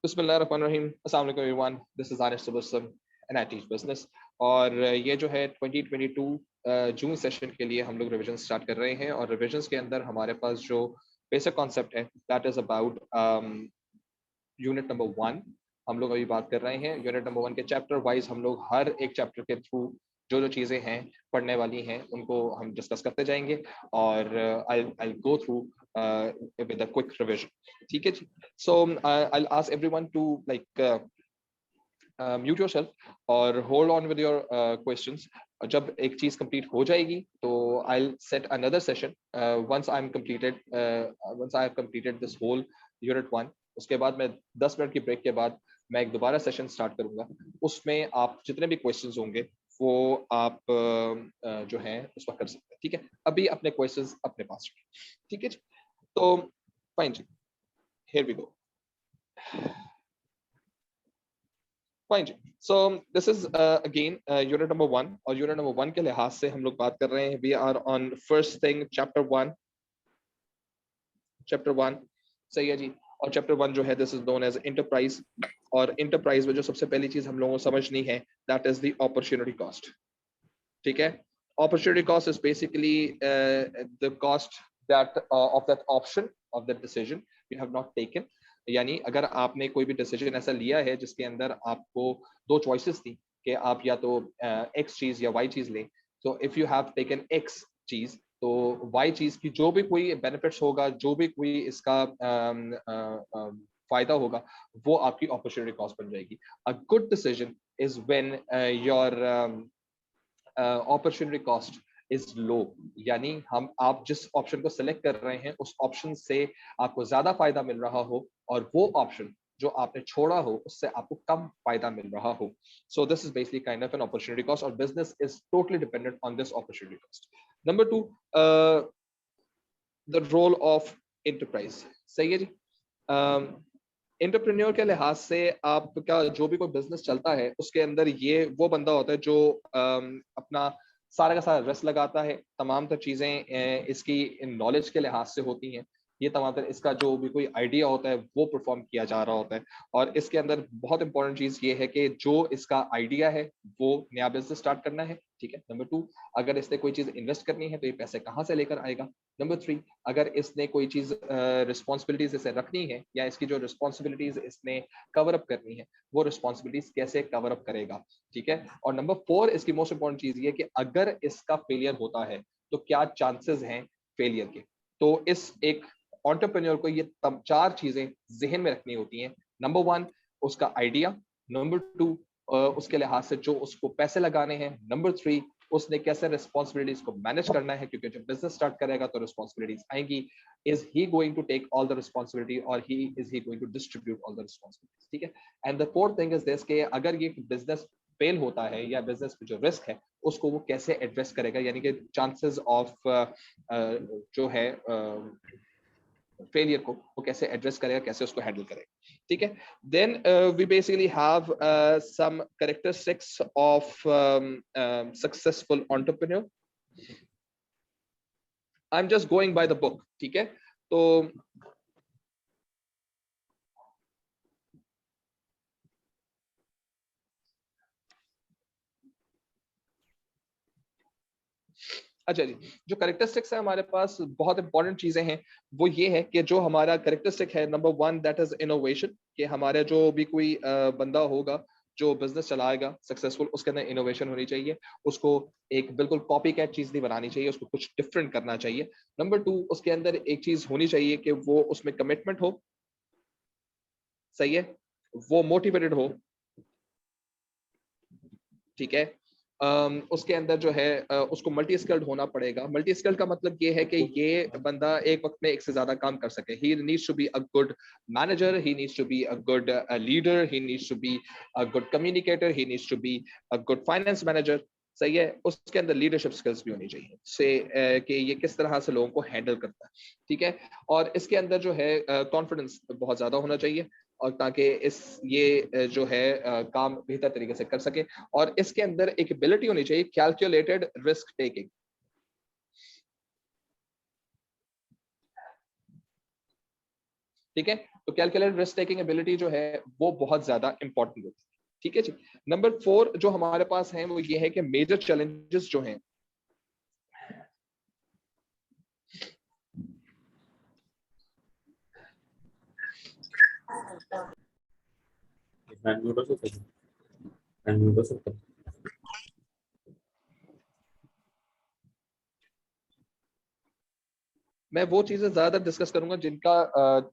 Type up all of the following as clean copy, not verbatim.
बिस्मिल्लाहिर्रहमानिर्रहीम। अस्सलाम वालेकुम एवरीवन, दिस इज आनिस सुबसम एंड आई टीच बिजनेस। और ये जो है 2022 जून सेशन के लिए हम लोग रिवीजन स्टार्ट कर रहे हैं और रिवीजन के अंदर हमारे पास जो बेसिक कॉन्सेप्ट है that is about unit number 1। हम लोग अभी बात कर रहे हैं यूनिट नंबर 1 के चैप्टर वाइज। हम लोग हर एक चैप्टर के थ्रू जो जो चीज़ें हैं पढ़ने वाली हैं उनको हम डिस्कस करते जाएंगे और I go through with a quick revision. ठीक है जी। So I ask everyone to like mute yourself और hold on with your questions. जब एक चीज कंप्लीट हो जाएगी तो I set another session once I have completed this whole unit 1। उसके बाद मैं 10 मिनट की ब्रेक के बाद मैं एक दोबारा सेशन स्टार्ट करूंगा। उसमें आप जितने भी क्वेश्चंस होंगे वो आप जो है उस वक्त कर सकते हैं। ठीक है, अभी अपने क्वेश्चंस अपने पास रखें। ठीक है जी, तो फाइन जी, हियर वी गो। फाइन जी। So this is again unit number 1 और यूनिट नंबर 1 के लिहाज से हम लोग बात कर रहे हैं। We are on first thing chapter 1। सही है जी। और चैप्टर 1 जो है this is known as enterprise. और एंटरप्राइज में जो सबसे पहली चीज हम लोगों को समझनी है that is the opportunity cost. ठीक है, opportunity cost is basically the cost that of that option of that decision you have not taken. यानी अगर आपने कोई भी डिसीजन ऐसा लिया है जिसके अंदर आपको दो चॉइसेस थी कि आप या तो एक्स चीज या वाई चीज लें, तो if you have taken x चीज तो वाई चीज की जो भी कोई बेनिफिट्स होगा, जो भी कोई इसका फायदा होगा, वो आपकी अपॉर्चुनिटी कॉस्ट बन जाएगी। A good decision is when your opportunity cost is low. यानी आप जिस ऑप्शन को सिलेक्ट कर रहे हैं उस ऑप्शन से आपको ज्यादा फायदा मिल रहा हो और वो ऑप्शन जो आपने छोड़ा हो उससे आपको कम फायदा मिल रहा हो। So this is basically kind of an opportunity cost और business is totally dependent on this opportunity cost. Number 2, the role of enterprise. सही है जी। एंटरप्रेन्योर के लिहाज से आपका जो भी कोई बिजनेस चलता है उसके अंदर ये वो बंदा होता है जो अपना सारा का सारा रस लगाता है। तमाम तर चीजें इसकी नॉलेज के लिहाज से होती हैं। ये तमाम तर इसका जो भी कोई आइडिया होता है वो परफॉर्म किया जा रहा होता है। और इसके अंदर बहुत इंपॉर्टेंट चीज ये है कि जो इसका आइडिया है वो नया बिजनेस स्टार्ट करना है। ठीक है। नंबर 2, अगर इसने कोई चीज इन्वेस्ट करनी है तो ये पैसे कहाँ से लेकर आएगा। नंबर 3, अगर इसने कोई चीज रिस्पॉन्सिबिलिटीज इसे रखनी है या इसकी जो रिस्पॉन्सिबिलिटीज इसने कवर अप करनी है वो रिस्पॉन्सिबिलिटीज कैसे कवर अप करेगा। ठीक है। और नंबर 4, इसकी मोस्ट इंपॉर्टेंट चीज ये कि अगर इसका फेलियर होता है तो क्या चांसेस हैं फेलियर के। तो इस एक एंटरप्रेन्योर को ये चार चीजें जहन में रखनी होती हैं। नंबर 1, उसका आइडिया। नंबर 2, उसके लिहाज से जो उसको पैसे लगाने हैं। नंबर 3, उसने कैसे रिस्पॉन्सिबिलिटीज को मैनेज करना है, क्योंकि जब बिजनेस स्टार्ट करेगा तो रिस्पॉन्सिबिलिटीज आएंगी। Is he going to take all the responsibility और is he going to distribute all the responsibilities. ठीक है। And the fourth thing is this के अगर ये बिजनेस फेल होता है या बिजनेस में जो रिस्क है उसको वो कैसे एड्रेस करेगा, यानी कि चांसेस ऑफ जो है फेलियर को वो कैसे एड्रेस करेगा, कैसे उसको हैंडल करेगा। ठीक है। Then we basically have some characteristics of successful entrepreneur. I am just going by the book. ठीक है। तो अच्छा जी, जो कैरेक्टरिस्टिक्स है हमारे पास बहुत इंपॉर्टेंट चीजें हैं। वो ये है कि जो हमारा कैरेक्टरिस्टिक है नंबर 1 दैट इज इनोवेशन। कि हमारे जो भी कोई बंदा होगा जो बिजनेस चलाएगा सक्सेसफुल, उसके अंदर इनोवेशन होनी चाहिए। उसको एक बिल्कुल कॉपी कैट चीज नहीं बनानी चाहिए, उसको कुछ डिफरेंट करना चाहिए। नंबर 2, उसके अंदर एक चीज होनी चाहिए कि वो उसमें कमिटमेंट हो। सही है। वो मोटिवेटेड हो। ठीक है। उसके अंदर जो है उसको मल्टी स्किल्ड होना पड़ेगा। मल्टी स्किल्ड का मतलब ये है कि ये बंदा एक वक्त में एक से ज्यादा काम कर सके। He needs to be a good manager, he needs to be a good leader, he needs to be a good communicator, he needs to be a good finance manager. सही है। उसके अंदर लीडरशिप स्किल्स भी होनी चाहिए से कि ये किस तरह से लोगों को हैंडल करता है। ठीक है। और इसके अंदर जो है कॉन्फिडेंस बहुत ज्यादा होना चाहिए और ताकि इस ये जो है काम बेहतर तरीके से कर सके। और इसके अंदर एक एबिलिटी होनी चाहिए कैलकुलेटेड रिस्क टेकिंग। ठीक है। तो कैलकुलेटेड रिस्क टेकिंग एबिलिटी जो है वो बहुत ज्यादा इंपॉर्टेंट होती है। ठीक है जी। नंबर 4 जो हमारे पास है वो ये है कि मेजर चैलेंजेस जो हैं मैं वो चीजें ज्यादा डिस्कस करूंगा जिनका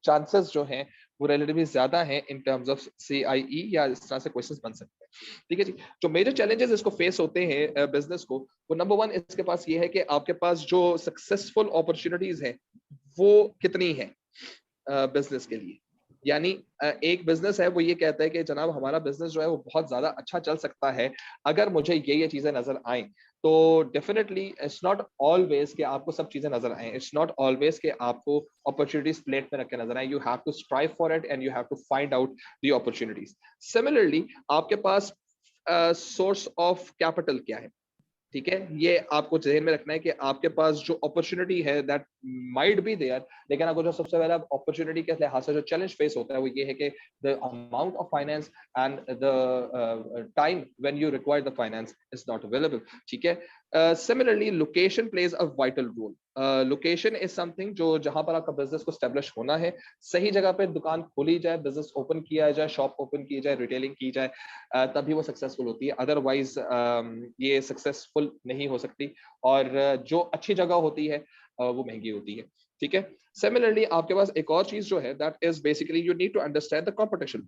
चांसेस जो हैं वो रिलेटिवली ज्यादा हैं इन टर्म्स ऑफ CIE या इस तरह से क्वेश्चंस बन सकते हैं। ठीक है जी। जो मेजर चैलेंजेस इसको फेस होते हैं बिजनेस को, वो नंबर 1 इसके पास ये है कि आपके पास जो सक्सेसफुल अपॉर्चुनिटीज हैं वो कितनी है बिजनेस के लिए। यानी एक बिजनेस है वो ये कहता है कि जनाब हमारा बिजनेस जो है वो बहुत ज्यादा अच्छा चल सकता है अगर मुझे ये चीजें नजर आएं। तो डेफिनेटली इट्स नॉट ऑलवेज कि आपको सब चीजें नजर आए, इट्स नॉट ऑलवेज कि आपको अपॉर्चुनिटीज प्लेट में रख के नजर आए। You have to strive for it and you have to find out the opportunities. Similarly आपके पास सोर्स ऑफ कैपिटल क्या है। ठीक है, ये आपको ध्यान में रखना है कि आपके पास जो अपॉर्चुनिटी है दैट माइट बी देयर, लेकिन आपको जो सबसे पहला अपॉर्चुनिटी के लिहाज से जो चैलेंज फेस होता है वो ये है कि the amount of finance and the time when you require the finance is not available. ठीक है। Similarly location plays a vital role. Location is something जो जहां पर आपका बिजनेस को स्टेब्लिश होना है, सही जगह पे दुकान खोली जाए, बिजनेस ओपन किया जाए, शॉप ओपन की जाए, रिटेलिंग की जाए, तभी वो सक्सेसफुल होती है। अदरवाइज ये सक्सेसफुल नहीं हो सकती। और जो अच्छी जगह होती है वो महंगी होती है। ठीक है। सिमिलरली आपके पास एक और चीज जो है that is basically you need to understand the competition.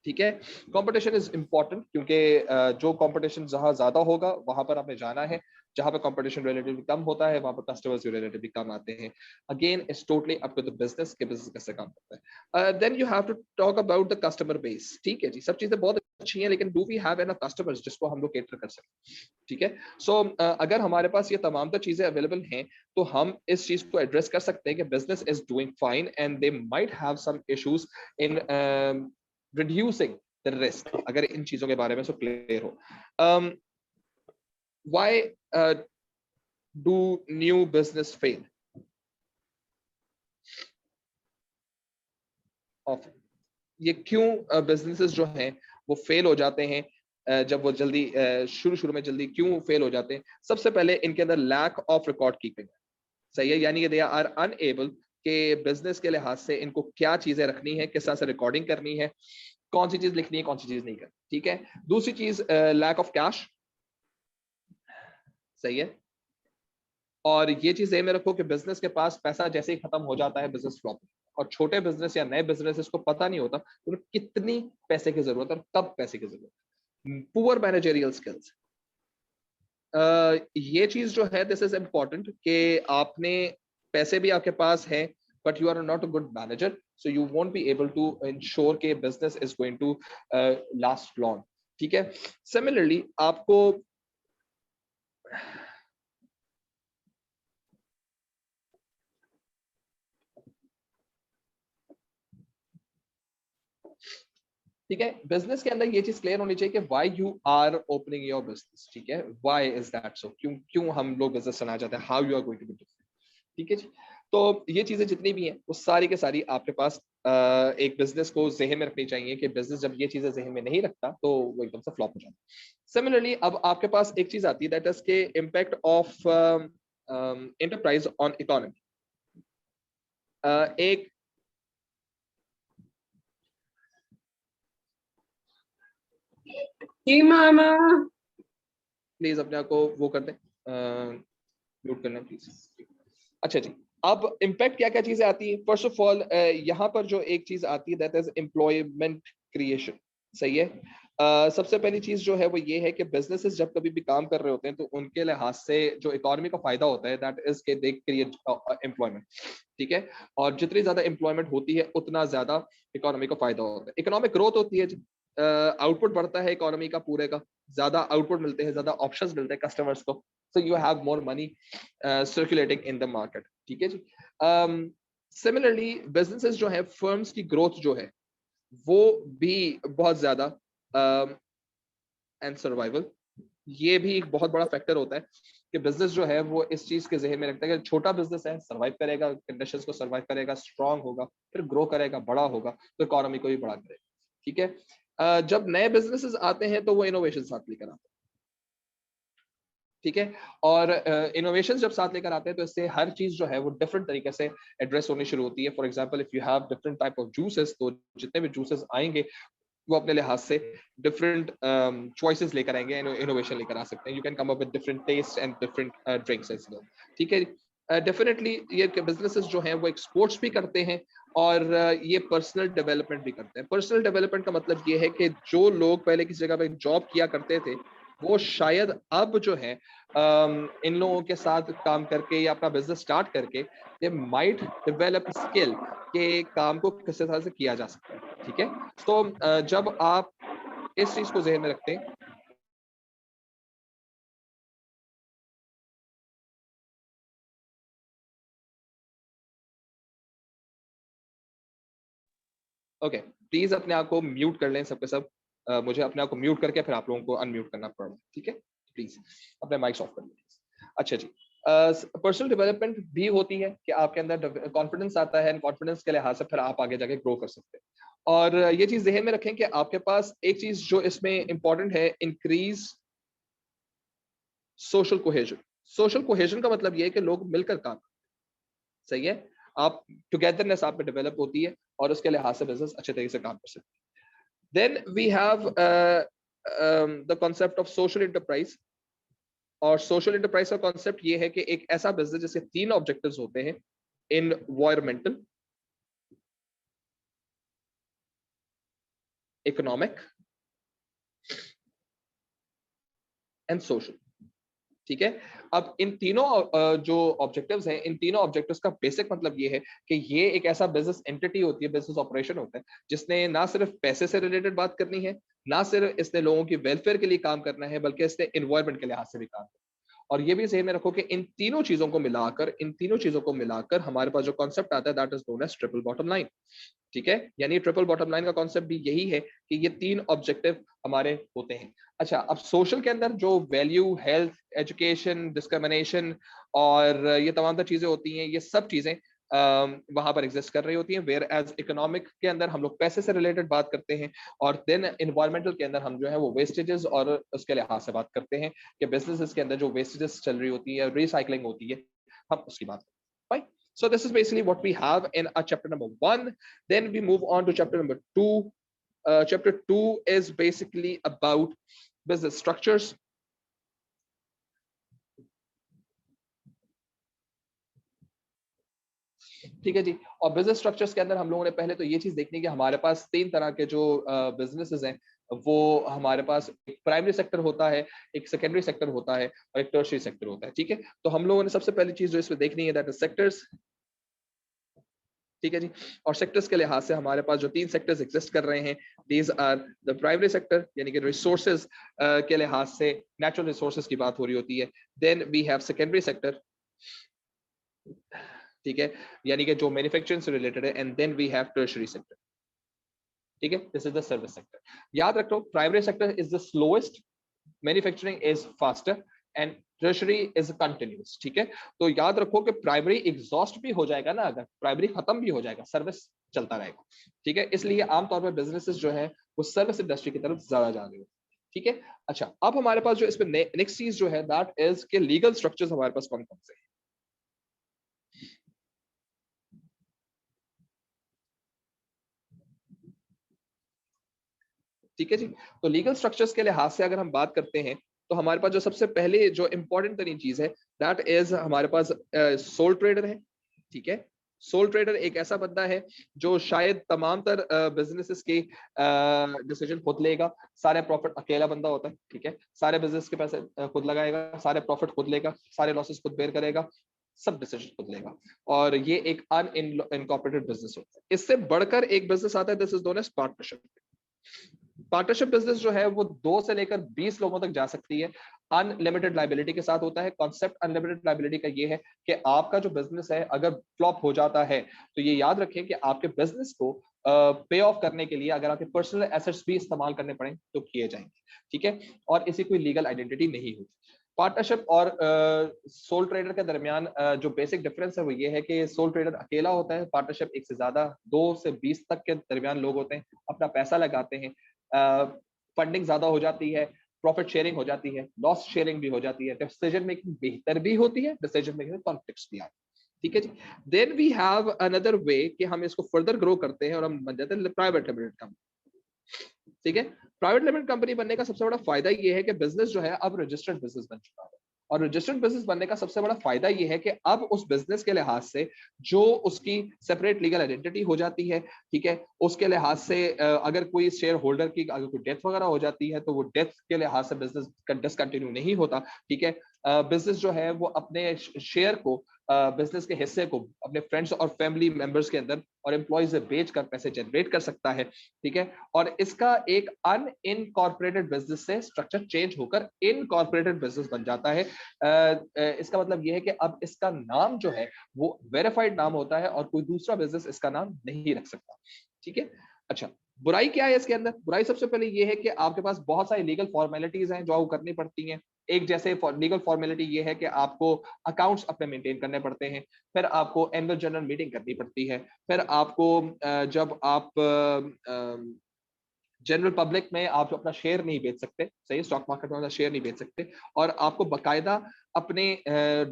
ठीक है। कंपटीशन इज इंपॉर्टेंट क्योंकि जो कंपटीशन जहां ज्यादा होगा वहां पर आपने जाना है, जहां पे कंपटीशन रिलेटिवली कम होता है वहां पर कस्टमर्स रिलेटिवली कम आते हैं। Again it's totally up to the business के बिजनेस कैसे काम करता है। Then you have to talk about the customer base. ठीक है जी, सब चीजें बहुत अच्छी हैं लेकिन do we have enough customers जिसको हम लोग केटर कर सकें। ठीक है। सो अगर हमारे पास ये तमाम तो चीजें अवेलेबल हैं तो हम इस चीज को एड्रेस कर सकते हैं कि business is doing fine and they might have some issues in reducing the risk, अगर इन चीजों के बारे में सो क्लियर हो। Why do new business fail of, ये क्यों बिजनेसेस जो हैं वो फेल हो जाते हैं, जब वो जल्दी शुरू शुरू में जल्दी क्यों फेल हो जाते हैं। सबसे पहले इनके अंदर लैक ऑफ रिकॉर्ड कीपिंग। सही है, यानी कि दे आर अनएबल के बिजनेस के लिहाज से इनको क्या चीजें रखनी है, किस तरह से रिकॉर्डिंग करनी है, कौन सी चीज लिखनी है, कौन सी चीज नहीं करनी। ठीक है। दूसरी चीज लैक ऑफ कैश। सही है। और ये चीज ध्यान में रखो कि बिजनेस के पास पैसा जैसे ही खत्म हो जाता है बिजनेस फ्लॉप। और छोटे बिजनेस या नए बिजनेस को पता नहीं होता तो कितनी पैसे की जरूरत है और कब पैसे की जरूरत है। पुअर मैनेजरियल स्किल्स, ये चीज जो है दिस इज इम्पोर्टेंट कि आपने पैसे भी आपके पास है but you are not a good manager, so you won't be able to ensure के business is going to last long. ठीक है। सिमिलरली आपको ठीक है, बिजनेस के अंदर ये चीज क्लियर होनी चाहिए कि why you are opening your business. ठीक है, व्हाई इज दैट सो, क्यों क्यों हम लोग बिजनेस चलाना चाहते हैं, how you are going to be different. ठीक है जी। तो ये चीजें जितनी भी हैं वो सारी के सारी आपके पास एक बिजनेस को जहन में रखनी चाहिए कि बिजनेस जब ये चीजें जहन में नहीं रखता तो वो एकदम से फ्लॉप हो जाता है। सिमिलरली अब आपके पास एक चीज आती है दैट इज के impact of enterprise on economy. एक जी मामा। प्लीज अपने आप को वो कर दें, म्यूट करना प्लीज। अच्छा जी। अब इम्पैक्ट क्या क्या चीजें आती है। फर्स्ट ऑफ ऑल यहाँ पर जो एक चीज आती है दैट इज एम्प्लॉयमेंट क्रिएशन। सही है। सबसे पहली चीज जो है वो ये है कि बिजनेसेस जब कभी भी काम कर रहे होते हैं तो उनके लिहाज से जो इकोनॉमी का फायदा होता है दैट इज के दे क्रिएट एम्प्लॉयमेंट। ठीक है। और जितनी ज्यादा एम्प्लॉयमेंट होती है उतना ज्यादा इकोनॉमी का फायदा होता है। इकोनॉमिक ग्रोथ होती है, आउटपुट बढ़ता है इकोनॉमी का पूरे का, ज्यादा आउटपुट मिलते हैं, ज्यादा ऑप्शंस मिलते हैं कस्टमर्स को, so you have more money circulating in the market। ठीक है जी। सिमिलरली बिजनेसेस जो है, फर्म्स की ग्रोथ जो है वो भी बहुत ज्यादा एंड सर्वाइवल, ये भी एक बहुत बड़ा फैक्टर होता है। कि बिजनेस जो है वो इस चीज के जहन में रखता है कि छोटा बिजनेस है, सर्वाइव करेगा, कंडीशंस को सर्वाइव करेगा, स्ट्रांग होगा, फिर ग्रो करेगा, बड़ा होगा तो इकोनॉमी को भी बड़ा करेगा। ठीक है। जब नए बिजनेसेस आते हैं तो वो इनोवेशन साथ लेकर आते हैं। ठीक है। और इनोवेशन जब साथ लेकर आते हैं तो इससे हर चीज जो है वो डिफरेंट तरीके से एड्रेस होनी शुरू होती है। For example, if you have different type of juices, तो जितने भी जूसेस आएंगे वो अपने लिहाज से डिफरेंट चॉइसेस लेकर आएंगे, इनोवेशन लेकर आ सकते हैं। You can come up with different taste and different drinks as well. ठीक है। डेफिनेटली ये बिजनेसेस जो हैं वो एक्सपोर्ट्स भी करते हैं और ये पर्सनल डेवलपमेंट भी करते हैं। पर्सनल डेवलपमेंट का मतलब ये है कि जो लोग पहले किसी जगह पे जॉब किया करते थे वो शायद अब जो है इन लोगों के साथ काम करके या अपना बिजनेस स्टार्ट करके दे माइट डेवलप स्किल के काम को किस तरह से किया जा सकता है। ठीक है। तो जब आप इस चीज को जहन में रखते हैं, ओके, प्लीज अपने आप को म्यूट कर लें सबके सब। मुझे अपने आप को म्यूट करके फिर आप लोगों को अनम्यूट करना पड़ा। ठीक है, प्लीज अपने माइक्स ऑफ कर लें। अच्छा जी, पर्सनल डेवलपमेंट भी होती है कि आपके अंदर कॉन्फिडेंस आता है, कॉन्फिडेंस के लिहाज से फिर आप आगे जाके ग्रो कर सकते हैं। और ये चीज जहन में रखें कि आपके पास एक चीज जो इसमें इंपॉर्टेंट है, increase social cohesion. Social cohesion का मतलब ये है कि लोग मिलकर काम, सही है, आप टुगेदरनेस आप में डेवलप होती है और उसके लिहाज से बिजनेस अच्छे तरीके से काम कर सकते हैं। Then we have the concept of social enterprise. और सोशल एंटरप्राइज का कॉन्सेप्ट ये है कि एक ऐसा बिजनेस जिसके तीन ऑब्जेक्टिव्स होते हैं, इन्वायरमेंटल, इकोनॉमिक एंड सोशल। ठीक है। अब इन तीनों जो ऑब्जेक्टिव्स हैं, इन तीनों ऑब्जेक्टिव्स का बेसिक मतलब ये है कि ये एक ऐसा बिजनेस एंटिटी होती है, बिजनेस ऑपरेशन होता है, जिसने ना सिर्फ पैसे से रिलेटेड बात करनी है, ना सिर्फ इसने लोगों की वेलफेयर के लिए काम करना है, बल्कि इसने इन्वायरमेंट के लिहाज से भी काम करना है। और ये भी ज़हन में रखो कि इन तीनों चीजों को मिलाकर हमारे पास जो कॉन्सेप्ट आता है, that is known as triple bottom line. ठीक है। यानी ट्रिपल बॉटम लाइन का कॉन्सेप्ट भी यही है कि ये तीन ऑब्जेक्टिव हमारे होते हैं। अच्छा, अब सोशल के अंदर जो वैल्यू, हेल्थ, एजुकेशन, डिस्क्रिमिनेशन और ये तमाम तर चीजें होती हैं, ये सब चीजें वहां पर एग्जिस्ट कर रही होती हैं। वेयर एज इकोनॉमिक के अंदर हम लोग पैसे से रिलेटेड बात करते हैं, और देन इन्वायरमेंटल के अंदर हम जो है वो वेस्टेजेस और उसके लिहाज से बात करते हैं कि बिजनेसेस के अंदर जो वेस्टेजेस चल रही होती है, रिसाइकलिंग होती है, हम उसकी बात करते हैं। So this is basically what we have in our chapter number 1. Then we move on to chapter number 2. Chapter 2 is basically about business structures. ठीक है जी। और बिजनेस स्ट्रक्चर्स के अंदर हम लोगों ने पहले तो ये चीज देखनी है कि हमारे पास तीन तरह के जो बिजनेसेस हैं, वो हमारे पास एक प्राइमरी सेक्टर होता है, एक सेकेंडरी सेक्टर होता है और एक टर्शियरी सेक्टर होता है। ठीक है। तो हम लोगों ने सबसे पहली चीज जो इसमें देखनी है, दैट इज सेक्टर्स। ठीक है जी। और सेक्टर्स के लिहाज से हमारे पास जो तीन सेक्टर्स एग्जिस्ट कर रहे हैं, these are the primary sector, यानी कि रिसोर्सेज के लिहाज से नेचुरल रिसोर्सेज की बात हो रही होती है। Then we have secondary sector, ठीक है, यानी कि जो मैन्युफैक्चरिंग से रिलेटेड है। And then we have tertiary sector. ठीक है, this is the service sector. याद रखो, primary sector is the slowest, manufacturing is faster and tertiary is continuous. ठीक है। तो याद रखो कि प्राइमरी एग्जॉस्ट भी हो जाएगा ना, अगर प्राइमरी खत्म भी हो जाएगा, सर्विस चलता रहेगा। ठीक है। इसलिए आमतौर पर बिजनेसेस जो है वो सर्विस इंडस्ट्री की तरफ ज्यादा जा रहे हैं। ठीक है। अच्छा, अब हमारे पास जो इसमें नेक्स्ट चीज जो है, दैट इज के लीगल स्ट्रक्चर्स हमारे पास कौन कौन से हैं। ठीक है जी। तो लीगल स्ट्रक्चर्स के लिहाज से अगर हम बात करते हैं, तो हमारे पास जो सबसे पहले जो इंपॉर्टेंट तरीन चीज है, दैट इज हमारे पास सोल ट्रेडर है। ठीक है। सोल ट्रेडर एक ऐसा बंदा है जो शायद तमाम तर बिजनेसेस के डिसीजन खुद लेगा, सारे प्रॉफिट अकेला बंदा होता है। ठीक है। सारे बिजनेस के पैसे खुद लगाएगा, सारे प्रॉफिट खुद लेगा, सारे लॉसेस खुद बेयर करेगा, सब डिसीजन खुद लेगा। और ये एक अनइनकॉर्पोरेटेड बिजनेस होता है। इससे बढ़कर एक बिजनेस आता है, this is known as partnership. Partnership business जो है वो 2 से लेकर 20 लोगों तक जा सकती है, अनलिमिटेड लाइबिलिटी के साथ होता है। कॉन्सेप्ट अनलिमिटेड लाइबिलिटी का ये है कि आपका जो बिजनेस है अगर फ्लॉप हो जाता है, तो ये याद रखें कि आपके बिजनेस को पे ऑफ करने के लिए अगर आपके पर्सनल एसेट्स भी इस्तेमाल करने पड़े तो किए जाएंगे। ठीक है। और इसी कोई लीगल आइडेंटिटी नहीं होती। पार्टनरशिप और सोल ट्रेडर के दरमियान जो बेसिक डिफरेंस है वो ये है कि सोल ट्रेडर अकेला होता है, पार्टनरशिप एक से ज्यादा 2 से 20 तक के दरमियान लोग होते हैं, अपना पैसा लगाते हैं, फंडिंग ज्यादा हो जाती है, प्रॉफिट शेयरिंग हो जाती है, लॉस शेयरिंग भी हो जाती है, डिसीजन मेकिंग बेहतर भी होती है, डिसीजन मेकिंग में कॉन्फ्लिक्ट्स भी आते हैं। ठीक है जी। Then we have another way कि हम इसको फर्दर ग्रो करते हैं और हम बन जाते हैं प्राइवेट लिमिटेड कंपनी। ठीक है, प्राइवेट लिमिटेड कंपनी बनने का सबसे बड़ा फायदा ये है कि बिजनेस जो है अब रजिस्टर्ड बिजनेस बन चुका है, और रजिस्टर्ड बिजनेस बनने का सबसे बड़ा फायदा ये है कि अब उस बिजनेस के लिहाज से जो उसकी सेपरेट लीगल आइडेंटिटी हो जाती है, ठीक है, उसके लिहाज से अगर कोई शेयर होल्डर की अगर कोई डेथ वगैरह हो जाती है तो वो डेथ के लिहाज से बिजनेस डिसकंटिन्यू नहीं होता। ठीक है, बिजनेस जो है वो अपने शेयर को, बिजनेस के हिस्से को अपने फ्रेंड्स और फैमिली मेंबर्स के अंदर और एम्प्लॉयज से बेचकर पैसे जनरेट कर सकता है। ठीक है, और इसका एक अनइनकॉर्पोरेटेड बिजनेस से स्ट्रक्चर चेंज होकर इनकॉर्पोरेटेड बिजनेस बन जाता है। इसका मतलब यह है कि अब इसका नाम जो है वो वेरीफाइड नाम होता है और कोई दूसरा बिजनेस इसका नाम नहीं रख सकता। ठीक है, अच्छा, बुराई क्या है इसके अंदर? बुराई सबसे पहले ये है कि आपके पास बहुत सारी लीगल फॉर्मेलिटीज हैं जो आपको करनी पड़ती हैं। एक जैसे लीगल फॉर्मेलिटी ये है कि आपको अकाउंट्स अपने मेंटेन करने पड़ते हैं, फिर आपको एनुअल जनरल मीटिंग करनी पड़ती है, फिर आपको जब आप जनरल पब्लिक में आप अपना शेयर नहीं बेच सकते, सही, स्टॉक मार्केट में अपना शेयर नहीं बेच सकते, और आपको बकायदा अपने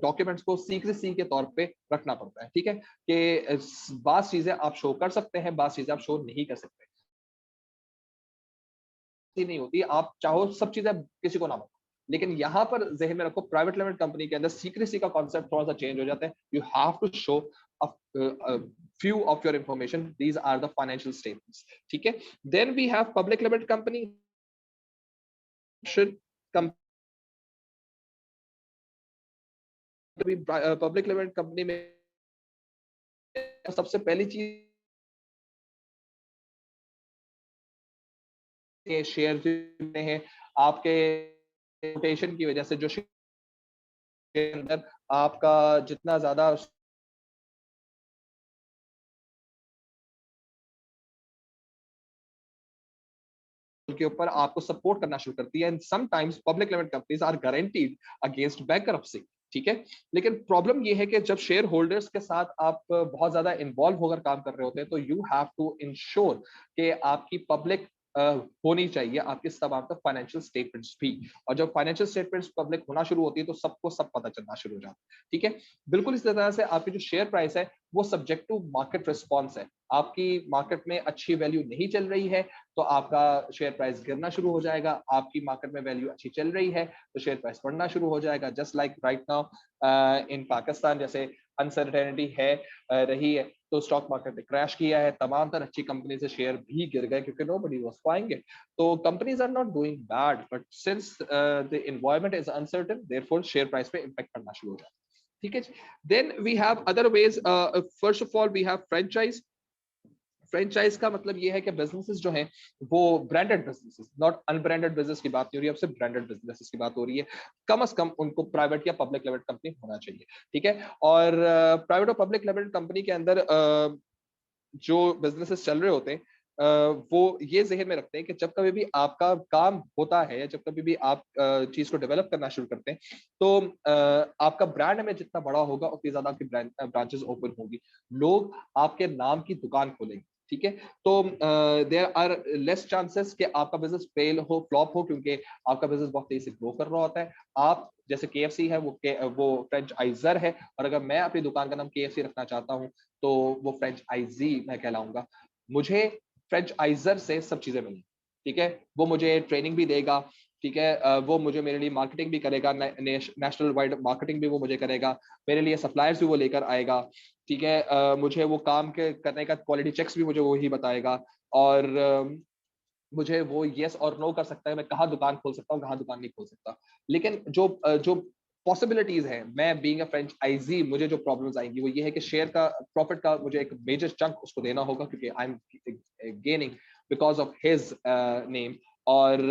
डॉक्यूमेंट्स को सीक्रेसी के तौर पे रखना पड़ता है। ठीक है, कि बात चीजें आप शो कर सकते हैं, बात चीजें आप शो नहीं कर सकते, नहीं होती, आप चाहो सब चीजें किसी को ना बताओ। लेकिन यहाँ पर जहन में रखो, प्राइवेट लिमिटेड कंपनी के अंदर सीक्रेसी का कॉन्सेप्ट थोड़ा सा चेंज हो जाता है। You have to show a few of your information, these are the financial statements। ठीक है, then we have public limited company should come, public limited company में सबसे पहली चीज शेयर जितने हैं आपके रोटेशन की वजह से, जो शेयर के अंदर आपका जितना ज्यादा के ऊपर आपको सपोर्ट करना शुरू करती है, and sometimes public limited companies are guaranteed against bankruptcy. ठीक है, लेकिन प्रॉब्लम ये है कि जब शेयर होल्डर्स के साथ आप बहुत ज्यादा इन्वॉल्व होकर काम कर रहे होते हैं तो यू हैव टू इंश्योर कि आपकी पब्लिक होनी चाहिए, आपके सब आपका फाइनेंशियल स्टेटमेंट्स भी, और जब फाइनेंशियल स्टेटमेंट्स पब्लिक होना शुरू होती है तो सबको सब पता चलना शुरू हो जाता है। ठीक है, बिल्कुल इस तरह से आपकी जो शेयर प्राइस है वो सब्जेक्ट टू मार्केट रिस्पॉन्स है। आपकी मार्केट में अच्छी वैल्यू नहीं चल रही है तो आपका शेयर प्राइस गिरना शुरू हो जाएगा, आपकी मार्केट में वैल्यू अच्छी चल रही है तो शेयर प्राइस बढ़ना शुरू हो जाएगा। Just like right now in Pakistan, जैसे अनसर्टेनिटी है रही है तो स्टॉक मार्केट ने क्रैश किया है, तमाम तर अच्छी कंपनी से शेयर भी गिर गए क्योंकि नोबडी वाज बाइंग इट। तो companies are not doing bad, but since the environment is uncertain, therefore share price पे इंपैक्ट पड़ना शुरू हो जाता है। ठीक है, then we have other ways, first of all we have franchise. Franchise का मतलब ये है कि बिजनेसेस जो हैं वो branded businesses, not unbranded business की बात नहीं हो रही है, अब सिर्फ ब्रांडेड बिजनेसेस की बात हो रही है। कम से कम उनको प्राइवेट या पब्लिक लिमिटेड कंपनी होना चाहिए। ठीक है, और प्राइवेट और पब्लिक लिमिटेड कंपनी के अंदर जो बिजनेसेस चल रहे होते हैं वो ये जहन में रखते हैं कि जब कभी भी आपका काम होता है या जब कभी भी आप चीज को डेवलप करना शुरू करते हैं तो आपका ब्रांड में जितना बड़ा होगा उतनी ज्यादा आपकी ब्रांचेस ओपन होगी, लोग आपके नाम की दुकान खोलेंगे। ठीक है, तो देयर आर लेस चांसेस कि आपका बिजनेस फेल हो, फ्लॉप हो, क्योंकि आपका बिजनेस बहुत तेजी से ग्रो कर रहा होता है। आप जैसे KFC है वो फ्रेंचाइजर है, और अगर मैं अपनी दुकान का नाम KFC रखना चाहता हूँ तो वो फ्रेंचाइजी मैं कहलाऊंगा। मुझे फ्रेंचाइजर से सब चीजें मिली। ठीक है, वो मुझे ट्रेनिंग भी देगा। ठीक है, वो मुझे मेरे लिए मार्केटिंग भी करेगा, नेशनल वाइड मार्केटिंग भी वो मुझे करेगा, मेरे लिए सप्लायर्स भी वो लेकर आएगा। ठीक है, मुझे वो काम के करने का क्वालिटी चेक्स भी मुझे वो ही बताएगा, और मुझे वो येस और नो कर सकता है, मैं कहाँ दुकान खोल सकता हूँ, कहाँ दुकान नहीं खोल सकता। लेकिन जो पॉसिबिलिटीज है, मैं बीइंग अ फ्रेंचाइजी मुझे जो प्रॉब्लम्स आएंगी वो ये है कि शेयर का प्रॉफिट का मुझे एक मेजर चंक उसको देना होगा क्योंकि I am gaining because of his name. और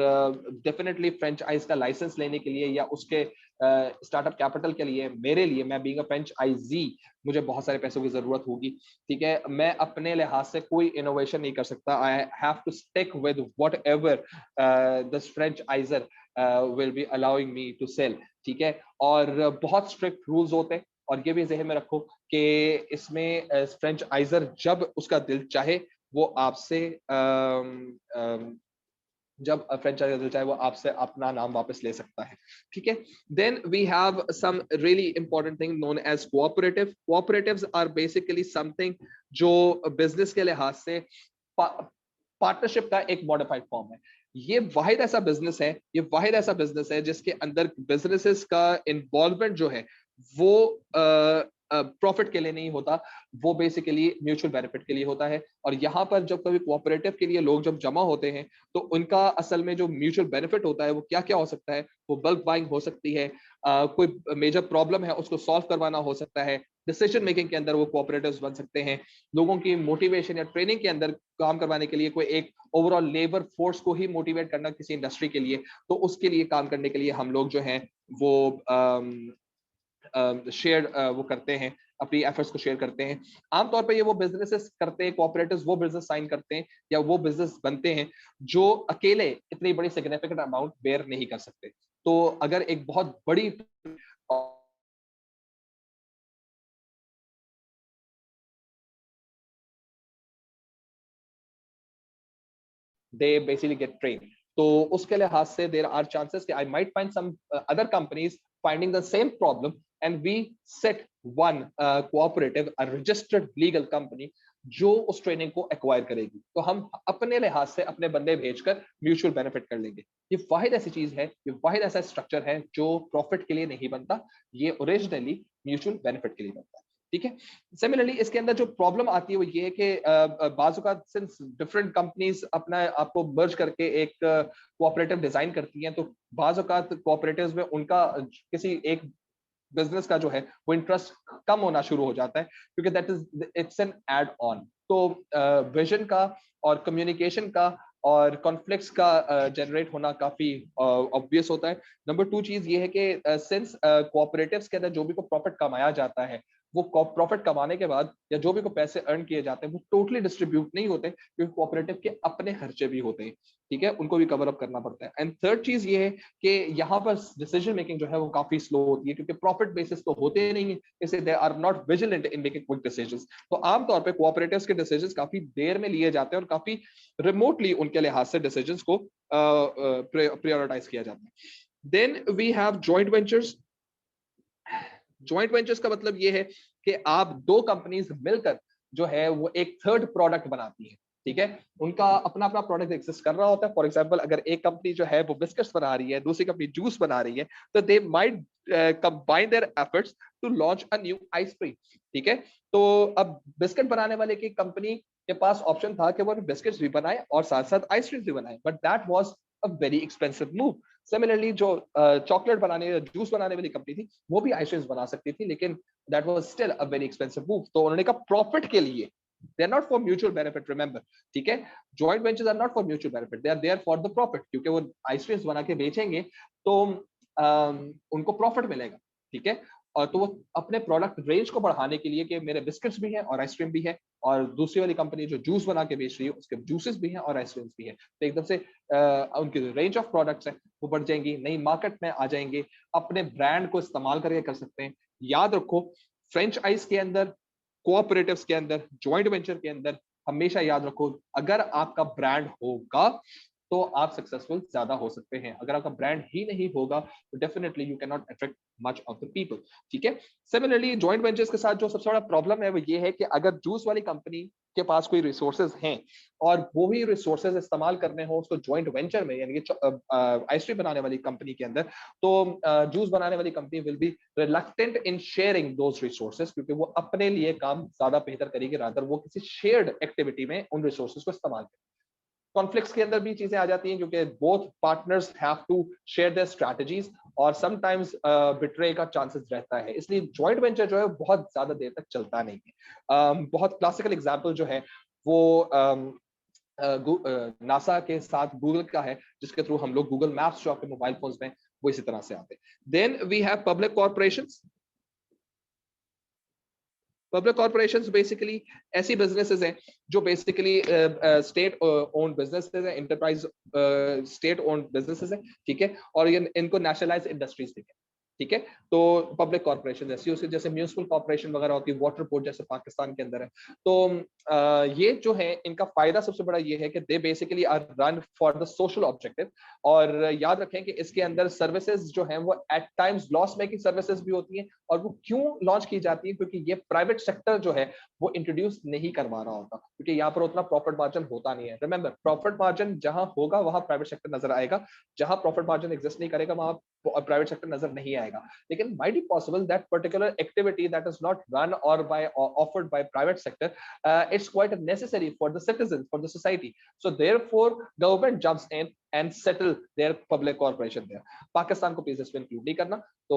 डेफिनेटली फ्रेंचाइज का लाइसेंस लेने के लिए या उसके स्टार्टअप कैपिटल के लिए, मेरे लिए, मैं बीइंग अ फ्रेंचाइजी, मुझे बहुत सारे पैसों की जरूरत होगी। ठीक है, मैं अपने लिहाज से कोई इनोवेशन नहीं कर सकता। I have to stick with whatever this franchisor will be allowing me to sell. ठीक है, और बहुत स्ट्रिक्ट रूल्स होते हैं, और ये भी ज़हन में रखो कि इसमें फ्रेंचाइजर जब उसका दिल चाहे वो आपसे जब फ्रेंचाइजर दिल चाहे वो आपसे अपना नाम वापस ले सकता है। ठीक है, then we have some really important thing known as cooperative. Cooperatives are basically something जो बिजनेस के लिहाज से पार्टनरशिप का एक मॉडिफाइड फॉर्म है। ये वाहिद ऐसा बिजनेस है, ये वाहिद ऐसा बिजनेस है जिसके अंदर बिजनेसेस का इन्वॉल्वमेंट जो है वो प्रॉफिट के लिए नहीं होता, वो बेसिकली म्यूचुअल बेनिफिट के लिए होता है। और यहाँ पर जब कभी कोऑपरेटिव के लिए लोग जब जमा होते हैं तो उनका असल में जो म्यूचुअल बेनिफिट होता है वो क्या क्या हो सकता है। वो बल्क बाइंग हो सकती है, कोई मेजर प्रॉब्लम है उसको सॉल्व करवाना हो सकता है, डिसीजन मेकिंग के अंदर वो कोऑपरेटिव्स बन सकते हैं, लोगों की मोटिवेशन या ट्रेनिंग के अंदर काम करवाने के लिए, कोई एक ओवरऑल लेबर फोर्स को ही मोटिवेट करना किसी इंडस्ट्री के लिए, तो उसके लिए काम करने के लिए हम लोग जो हैं वो शेयर वो करते हैं, अपनी एफर्ट्स को शेयर करते हैं। आमतौर पर ये वो बिजनेसेस करते हैं, कोऑपरेटिव्स वो बिजनेस साइन करते हैं या वो बिजनेस बनते हैं जो अकेले इतनी बड़ी सिग्निफिकेंट अमाउंट बेयर नहीं कर सकते। तो अगर एक बहुत बड़ी they basically get trained. तो उसके लिहाज से there are chances कि I might find some other companies finding the same problem and we set one cooperative, a registered legal company जो उस ट्रेनिंग को एक्वायर करेगी। तो हम अपने लिहाज से अपने बंदे भेजकर म्यूचुअल बेनिफिट कर लेंगे। ये वाहिद ऐसी चीज है, ये वाहिद ऐसा स्ट्रक्चर है जो प्रॉफिट के लिए नहीं बनता, ये ओरिजिनली म्यूचुअल बेनिफिट के लिए बनता है। ठीक है, सिमिलरली इसके अंदर जो प्रॉब्लम आती है वो ये है कि बाजू का सिंस डिफरेंट कंपनीज अपना आपको मर्ज करके एक कोऑपरेटिव डिजाइन करती हैं, तो बाजू का कोऑपरेटिव्स में उनका किसी एक बिजनेस का जो है वो इंटरेस्ट कम होना शुरू हो जाता है, क्योंकि that is it's an add on. तो विजन का और कम्युनिकेशन का और कॉन्फ्लिक्ट्स का जनरेट होना काफी ऑब्वियस होता है। नंबर टू चीज ये है कि सिंस कोऑपरेटिव्स के अंदर जो भी को प्रॉफिट कमाया जाता है, वो प्रॉफिट कमाने के बाद या जो भी को पैसे अर्न किए जाते हैं वो टोटली डिस्ट्रीब्यूट नहीं होते, क्योंकि कोऑपरेटिव के अपने खर्चे भी होते हैं। ठीक है, उनको भी कवर अप करना पड़ता है। एंड थर्ड चीज ये है कि यहाँ पर डिसीजन मेकिंग जो है वो काफी स्लो होती है, क्योंकि प्रॉफिट बेसिस तो होते नहीं है, इसलिए they are not vigilant in making quick decisions. तो आमतौर पे कोऑपरेटिव्स के डिसीजंस काफी देर में लिए जाते हैं और काफी रिमोटली उनके लिहाज से डिसीजंस को प्रायोरिटाइज किया जाता है। Then we have joint ventures. Joint ventures का मतलब ये है कि आप दो कंपनीज मिलकर जो है वो एक थर्ड प्रोडक्ट बनाती है। ठीक है, उनका अपना अपना प्रोडक्ट एग्जिस्ट कर रहा होता है। फॉर एग्जांपल अगर एक कंपनी जो है वो बिस्किट्स बना रही है, दूसरी कंपनी जूस बना रही है, तो they might combine their efforts to launch a new ice cream. ठीक है, तो अब बिस्किट बनाने वाले की कंपनी के पास ऑप्शन था कि वो बिस्किट्स भी बनाए और साथ साथ आइसक्रीम भी बनाए, but that was a very expensive move. Similarly जो चॉकलेट बनाने या जूस बनाने वाली कंपनी थी वो भी आइसक्रीम्स बना सकती थी, लेकिन that was still a very expensive move. तो उन्होंने कहा प्रॉफिट के लिए, they are not for mutual benefit, remember। ठीक है, joint ventures are not for mutual benefit, they are there for the profit, क्योंकि वो आइसक्रीम्स बना के बेचेंगे तो उनको प्रॉफिट मिलेगा। ठीक है, और तो वो अपने प्रोडक्ट रेंज को बढ़ाने के लिए कि मेरे बिस्किट्स भी हैं और आइसक्रीम भी है, और दूसरी वाली कंपनी जो जूस बना के बेच रही है उसके जूसेस भी हैं और आइसक्रीम्स भी है, तो एकदम से उनकी रेंज ऑफ प्रोडक्ट्स है वो बढ़ जाएंगी, नई मार्केट में आ जाएंगे, अपने ब्रांड को इस्तेमाल करके कर सकते हैं। याद रखो, फ्रेंचाइज के अंदर, कोऑपरेटिव्स के अंदर, जॉइंट वेंचर के अंदर हमेशा याद रखो, अगर आपका ब्रांड होगा तो आप सक्सेसफुल ज्यादा हो सकते हैं। अगर आपका ब्रांड ही नहीं होगा तो definitely you can not attract much of the people. ठीक है, सिमिलरली जॉइंट वेंचर्स के साथ जो सबसे बड़ा प्रॉब्लम है वो ये है कि अगर जूस वाली कंपनी के पास कोई रिसोर्सेज हैं और वो ही रिसोर्सेज इस्तेमाल करने हो उसको जॉइंट वेंचर में, यानी कि आइसक्रीम बनाने वाली कंपनी के अंदर, तो जूस बनाने वाली company will be reluctant in sharing those resources, क्योंकि वो अपने लिए काम ज्यादा बेहतर करेगी, रादर वो किसी शेयर्ड एक्टिविटी में उन रिसोर्सेज को इस्तेमाल करेगी। कॉन्फ्लिक्ट्स के अंदर भी चीजें आ जाती हैं, क्योंकि both partners have to share their strategies और समटाइम्स बिट्रे का चांसेस रहता है, इसलिए जॉइंट वेंचर जो है बहुत ज्यादा देर तक चलता नहीं है। बहुत क्लासिकल एग्जांपल जो है वो नासा के साथ गूगल का है, जिसके थ्रू हम लोग गूगल मैप्स जो आपके मोबाइल फोन्स में वो इसी तरह से आते हैं। Then we have public corporations. Public corporations basically ऐसी बिजनेसेस हैं जो बेसिकली स्टेट ओन्ड बिजनेसेस हैं, एंटरप्राइज स्टेट ओन्ड बिजनेसेस हैं, ठीक है, और ये इनको नेशनलाइज इंडस्ट्रीज भी है, ठीक है। तो पब्लिक कॉर्पोरेशन ऐसी जैसे म्यूनिसिपल कॉर्पोरेशन वगैरह होती है, वाटर बोर्ड जैसे पाकिस्तान के अंदर है। तो ये जो है इनका फायदा सबसे बड़ा ये है कि they basically are run for the social objective. और याद रखें कि इसके अंदर सर्विसेज जो है वो at times loss making services भी होती हैं। और वो क्यों लॉन्च की जाती है? क्योंकि ये प्राइवेट सेक्टर जो है वो इंट्रोड्यूस नहीं करवा रहा होता, क्योंकि यहाँ पर उतना प्रॉफिट मार्जिन होता नहीं है। रिमेंबर, प्रॉफिट मार्जिन जहां होगा वहां प्राइवेट सेक्टर नजर आएगा, जहां प्रॉफिट मार्जिन एग्जिस्ट नहीं करेगा वहां प्राइवेट सेक्टर नजर नहीं आएगा। लेकिन might be possible that particular activity that is not run or offered by private sector, it's quite necessary for the citizens, for the society. So therefore government jumps in and settle their public corporation there. Pakistan को please इसमें include नहीं करना, तो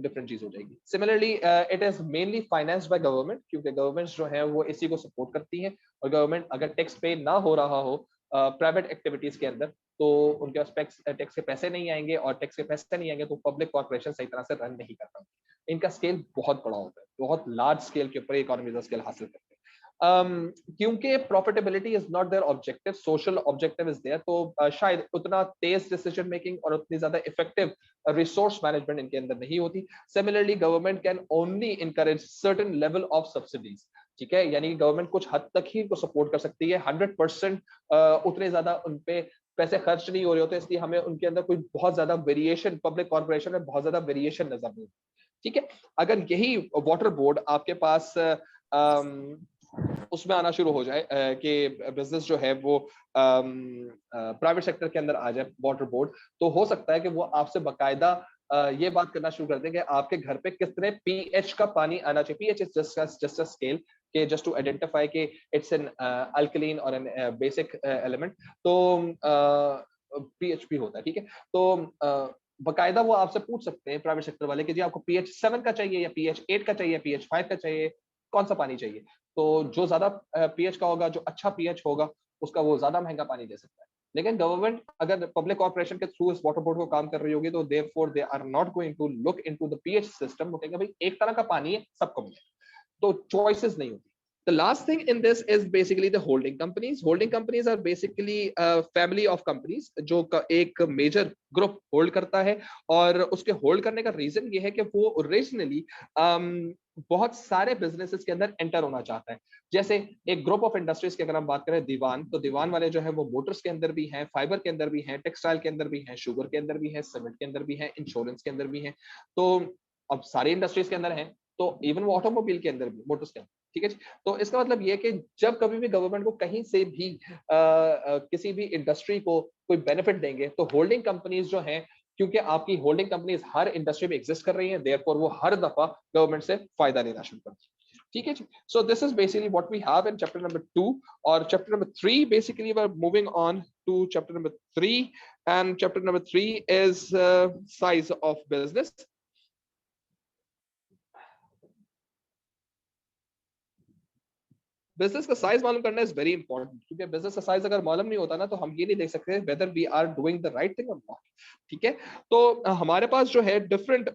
different चीज हो जाएगी। Similarly it is mainly financed by government, क्योंकि governments जो है वो इसी को सपोर्ट करती हैं। और गवर्नमेंट अगर टैक्स पे ना हो रहा हो प्राइवेट एक्टिविटीज के अंदर, तो उनके पास टैक्स के पैसे नहीं आएंगे, और टैक्स के पैसे नहीं आएंगे तो पब्लिक कॉर्पोरेशन सही तरह से रन नहीं कर पाएंगे। इनका स्केल बहुत बड़ा होता है, बहुत लार्ज स्केल के ऊपर इकोनॉमी का स्केल हासिल करते हैं। क्योंकि profitability is not their objective, social objective is their, तो शायद उतना तेज डिसीजन मेकिंग और उतनी ज्यादा इफेक्टिव रिसोर्स मैनेजमेंट इनके अंदर नहीं होती। Similarly government can only encourage certain level of subsidies, ठीक है, यानी कि गवर्नमेंट कुछ हद तक ही इनको सपोर्ट कर सकती है। 100% उतने ज्यादा उनपे पैसे खर्च नहीं हो रहे होते, इसलिए हमें उनके अंदर कोई बहुत ज्यादा वेरिएशन, पब्लिक कॉर्पोरेशन में बहुत ज्यादा वेरिएशन नजर नहीं, ठीक है। अगर यही वाटर बोर्ड आपके पास उसमें आना शुरू हो जाए कि बिजनेस जो है वो प्राइवेट सेक्टर के अंदर आ जाए, वाटर बोर्ड, तो हो सकता है कि वो आपसे बकायदा ये बात करना शुरू कर दें कि आपके घर पे कितने पीएच का पानी आना चाहिए। PH is just a scale के जस्ट टू आइडेंटिफाई कि इट्स एन अल्कलीन और एन बेसिक एलिमेंट। तो पीएच भी होता है, ठीक है। तो बकायदा वो आपसे पूछ सकते हैं प्राइवेट सेक्टर वाले कि जी आपको पीएच 7 का चाहिए या पीएच 8 का चाहिए, पीएच 5 का चाहिए, कौन सा पानी चाहिए। तो जो ज्यादा पीएच का होगा, जो अच्छा पीएच होगा, उसका वो ज्यादा महंगा पानी दे सकता है। लेकिन गवर्नमेंट अगर पब्लिक कॉर्पोरेशन के थ्रू इस वाटर बोर्ड को काम कर रही होगी, तो therefore they are not going to look into the pH system. वो कहेंगे भाई एक तरह का पानी है, सबको मिले, तो चॉइसेस नहीं होती। The last thing in this is basically the holding companies. Holding companies are basically a family of companies जो एक मेजर ग्रुप होल्ड करता है। और उसके होल्ड करने का रीजन ये है कि वो ओरिजिनली बहुत सारे बिजनेसेस के अंदर एंटर होना चाहता है। जैसे एक ग्रुप ऑफ इंडस्ट्रीज की अगर हम बात करें दीवान, तो दीवान वाले जो है वो मोटर्स के अंदर भी हैं, फाइबर के अंदर भी हैं, टेक्सटाइल के अंदर भी हैं, शुगर के अंदर भी हैं, सीमेंट के अंदर भी हैं, इंश्योरेंस के अंदर भी हैं। तो अब सारी इंडस्ट्रीज के अंदर हैं, तो इवन वो ऑटोमोबाइल के अंदर भी, मोटर्स के अंदर, ठीक है। तो इसका मतलब ये है कि जब कभी भी गवर्नमेंट को कहीं से भी किसी भी इंडस्ट्री को कोई बेनिफिट देंगे, तो होल्डिंग कंपनीज जो हैं, क्योंकि आपकी होल्डिंग कंपनीज हर इंडस्ट्री में एग्जिस्ट कर रही हैं, देयरफॉर वो हर दफा गवर्नमेंट से फायदा लेना शुरू करती है, ठीक है जी। So this is basically what we have in chapter number 2। और chapter number 3 basically we are moving on to chapter number 3, and chapter number 3 is size of business. Business का साइज मालूम करना इज वेरी इंपॉर्टेंट, क्योंकि business का size अगर मालूम नहीं होता ना, तो हम ये नहीं देख सकते whether we are doing the right thing और नॉट, ठीक है। तो हमारे पास जो है डिफरेंट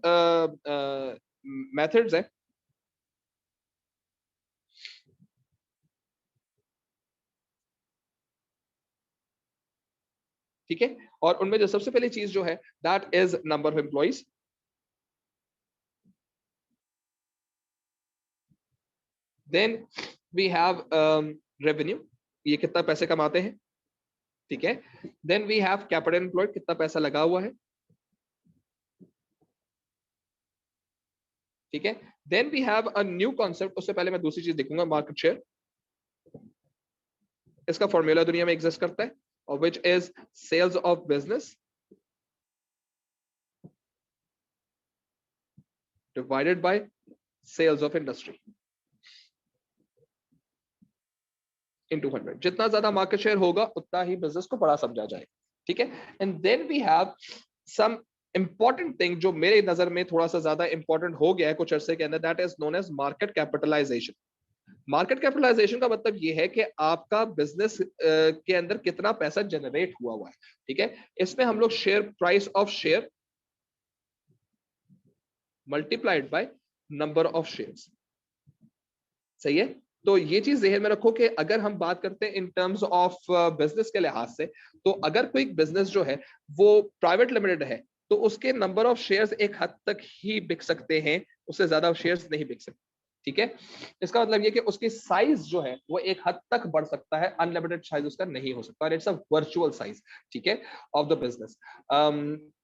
मेथड्स हैं, ठीक है। और उनमें जो सबसे पहली चीज जो है that is number of employees. Then we have revenue, ये कितना पैसे कमाते हैं, ठीक है। Then we have capital employed, कितना पैसा लगा हुआ है, ठीक है। Then we have a new concept, उससे पहले मैं दूसरी चीज देखूंगा, मार्केट शेयर। इसका फॉर्मूला दुनिया में एग्जिस्ट करता है, और which is sales of business divided by sales of industry into 100। जितना ज्यादा मार्केट शेयर होगा उतना ही बिजनेस को बड़ा समझा जाए, ठीक है। And then we have some important thing जो मेरे नजर में थोड़ा सा ज्यादा इंपॉर्टेंट हो गया है कुछ अरसे के अंदर, that is known as market capitalisation. Market capitalisation का मतलब ये है कि आपका बिजनेस के अंदर कितना पैसा जनरेट हुआ है, ठीक है। इसमें हम लोग share price of share multiplied by number of shares. सही है। तो ये चीज ध्यान में रखो कि अगर हम बात करते हैं इन टर्म्स ऑफ बिजनेस के लिहाज से, तो अगर कोई बिजनेस जो है वो प्राइवेट लिमिटेड है, तो उसके नंबर ऑफ शेयर्स एक हद तक ही बिक सकते हैं, उससे ज्यादा शेयर्स नहीं बिक सकते। ठीक है। इसका मतलब ये कि उसकी साइज जो है वो एक हद तक बढ़ सकता है, अनलिमिटेड साइज उसका नहीं हो सकता, और इट्स अ वर्चुअल साइज। ठीक है, of the business.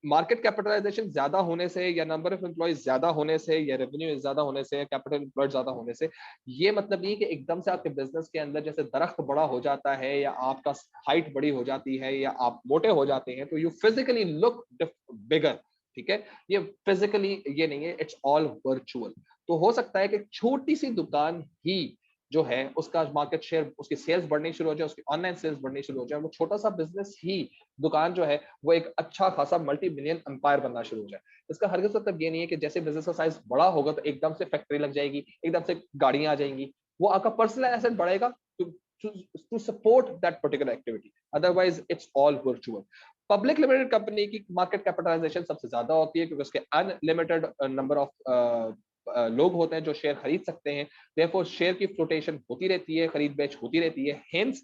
Market capitalisation ज्यादा होने से, या नंबर ऑफ एम्प्लॉयज ज्यादा होने से, या रेवेन्यू ज्यादा होने से, कैपिटल एम्प्लॉयड ज्यादा होने से, ये मतलब नहीं कि एकदम से आपके बिजनेस के अंदर जैसे दरख्त बड़ा हो जाता है, या आपका हाइट बड़ी हो जाती है, या आप मोटे हो जाते हैं, तो यू फिजिकली लुक बिगर। ठीक है, ये फिजिकली ये नहीं है, इट्स ऑल वर्चुअल। तो हो सकता है कि छोटी सी दुकान ही जो है उसका मार्केट शेयर, उसकी सेल्स बढ़नी शुरू हो जाए, उसकी ऑनलाइन सेल्स बढ़नी शुरू हो जाए, वो छोटा सा बिजनेस ही, दुकान जो है वो एक अच्छा खासा मल्टी मिलियन एम्पायर बनना शुरू हो जाए। इसका हरगिज़ मतलब ये नहीं है कि जैसे बिजनेस का साइज बड़ा होगा तो एकदम से फैक्ट्री लग जाएगी, एकदम से गाड़ियां आ जाएंगी। वो आपका पर्सनल एसेट बढ़ेगा to support that particular activity, otherwise it's all virtual. Public limited company की मार्केट कैपिटलाइजेशन सबसे ज्यादा होती है, क्योंकि उसके अनलिमिटेड नंबर ऑफ लोग होते हैं जो शेयर खरीद सकते हैं, देयरफॉर शेयर की फ्लोटेशन होती रहती है, खरीद बेच होती रहती है। हेंस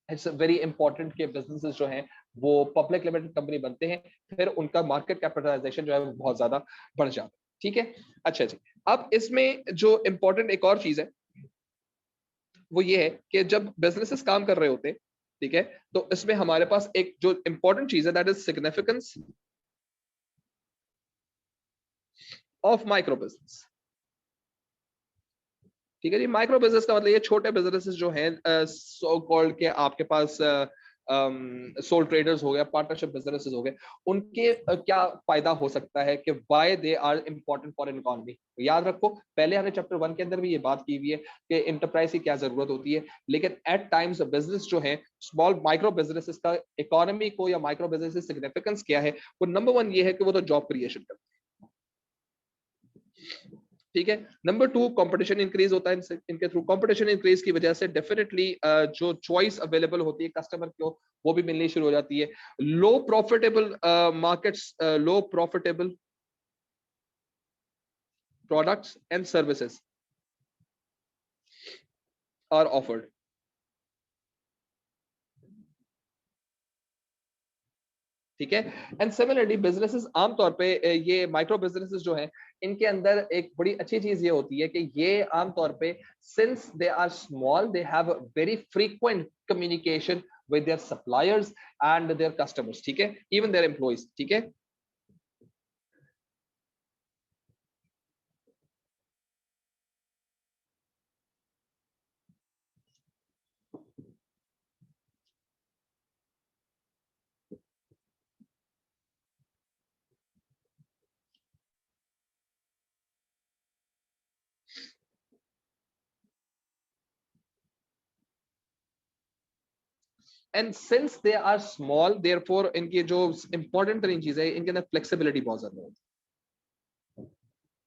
इट्स वेरी इंपॉर्टेंट कि बिजनेसेस जो हैं वो पब्लिक लिमिटेड कंपनी बनते हैं, फिर उनका मार्केट कैपिटलाइजेशन जो है वो बहुत ज्यादा बढ़ जाता है। ठीक है। अच्छा जी, अब इसमें जो इंपॉर्टेंट एक और चीज है वो ये है कि जब बिजनेसेस काम कर रहे होते हैं, ठीक है, तो इसमें हमारे पास एक जो इंपॉर्टेंट चीज है, that is significance of micro business. ठीक है जी, माइक्रो बिजनेस का मतलब ये छोटे बिजनेसेस जो हैं, सो कॉल्ड के आपके पास सोल ट्रेडर्स हो गया, पार्टनरशिप बिजनेसेस हो गए, उनके क्या फायदा हो सकता है कि why they are important for an economy. याद रखो, पहले हमने चैप्टर 1 के अंदर भी ये बात की हुई है कि इंटरप्राइज की क्या जरूरत होती है, लेकिन एट टाइम्स बिजनेस जो है, स्मॉल माइक्रो बिजनेसेस का इकोनॉमी को, या माइक्रो बिजनेस सिग्निफिकेंस क्या है, वो नंबर 1 ये है कि वो तो जॉब क्रिएशन करते हैं। ठीक है। नंबर 2, कंपटीशन इंक्रीज होता है इनके थ्रू। कंपटीशन इंक्रीज की वजह से डेफिनेटली जो चॉइस अवेलेबल होती है कस्टमर को, वो भी मिलनी शुरू हो जाती है। Low profitable markets, low profitable products and services are offered. ठीक है। एंड सिमिलरली बिजनेसेस आमतौर पे, ये माइक्रो बिजनेसेस जो हैं, इनके अंदर एक बड़ी अच्छी चीज ये होती है कि ये आमतौर पे, since they are small, they have very frequent communication with their suppliers and their customers. ठीक है, इवन देयर एम्प्लॉइज। ठीक है। And since they are small, therefore इनकी जो इंपॉर्टेंट तरीन चीज है, इनके अंदर फ्लेक्सिबिलिटी बहुत ज्यादा होती है।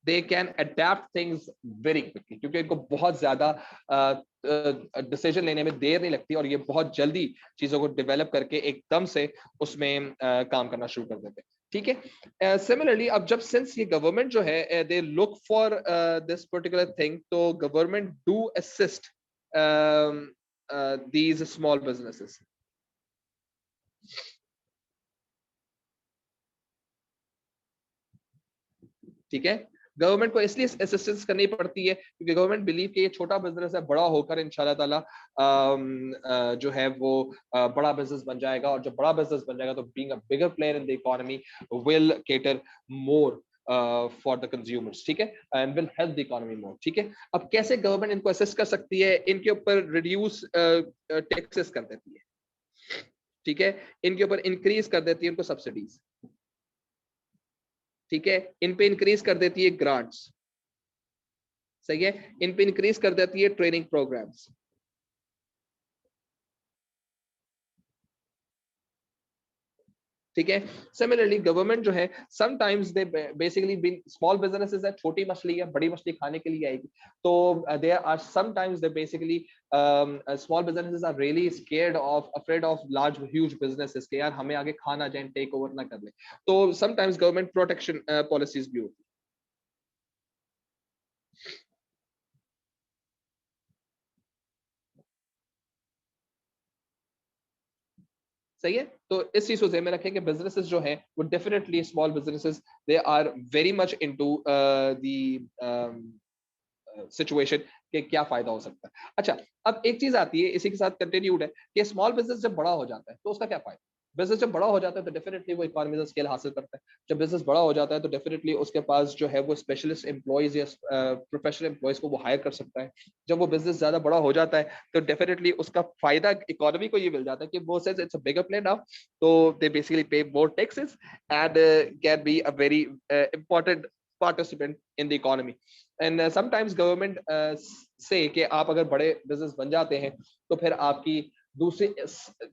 They can adapt things very quickly, क्योंकि इनको बहुत ज्यादा डिसीजन लेने में देर नहीं लगती, और ये बहुत जल्दी चीजों को डेवलप करके एकदम से उसमें काम करना शुरू कर देते हैं। ठीक है। सिमिलरली अब जब सिंस ये गवर्नमेंट जो है, they look for this particular thing, तो government do assist these small businesses. ठीक है। गवर्नमेंट को इसलिए असिस्टेंस करनी पड़ती है क्योंकि गवर्नमेंट बिलीव कि ये छोटा बिजनेस है, बड़ा होकर इंशाल्लाह ताला जो है वो बड़ा बिजनेस बन जाएगा, और जब बड़ा बिजनेस बन जाएगा तो being a bigger player in the economy will cater more for the consumers. ठीक है, and will help the economy more. ठीक है। अब कैसे गवर्नमेंट इनको असिस्ट कर सकती है, इनके ऊपर रिड्यूस टैक्सेस कर देती है। ठीक है, इनके ऊपर इंक्रीज कर देती है उनको सब्सिडीज। ठीक है, इन पे इंक्रीज कर देती है ग्रांट्स। सही है, इन पे इंक्रीज कर देती है ट्रेनिंग प्रोग्राम्स। ठीक है। सिमिलरली गवर्नमेंट जो है, sometimes they basically been small businesses है, छोटी मछली है, बड़ी मछली खाने के लिए आएगी, तो they are sometimes they basically small businesses are really scared of, afraid of large huge businesses के, यार हमें आगे खाना जाए, टेक ओवर ना कर ले, तो समटाइम्स गवर्नमेंट प्रोटेक्शन पॉलिसीज भी होती है। सही है। तो इस चीज को ध्यान में रखें कि बिजनेसेस जो हैं वो definitely small businesses they are very much into the situation कि क्या फायदा हो सकता है। अच्छा, अब एक चीज आती है इसी के साथ कंटिन्यूड है कि स्मॉल बिजनेस जब बड़ा हो जाता है तो उसका क्या फायदा। बिजनेस जब बड़ा हो जाता है तो डेफिनेटली वो इकोनॉमी ऑफ स्केल हासिल करता है। जब बिजनेस बड़ा हो जाता है तो डेफिनेटली उसके पास जो है वो स्पेशलिस्ट एम्प्लॉयज या प्रोफेशनल एम्प्लॉयज को वो हायर कर सकता है। जब वो बिजनेस ज्यादा बड़ा हो जाता है तो डेफिनेटली उसका फायदा इकोनॉमी को ये मिल जाता है कि वो says it's a bigger play now, तो they basically pay more taxes and can be a very important participant in the economy. And sometimes government से कि आप अगर बड़े बिजनेस बन जाते हैं तो फिर आपकी दूसरी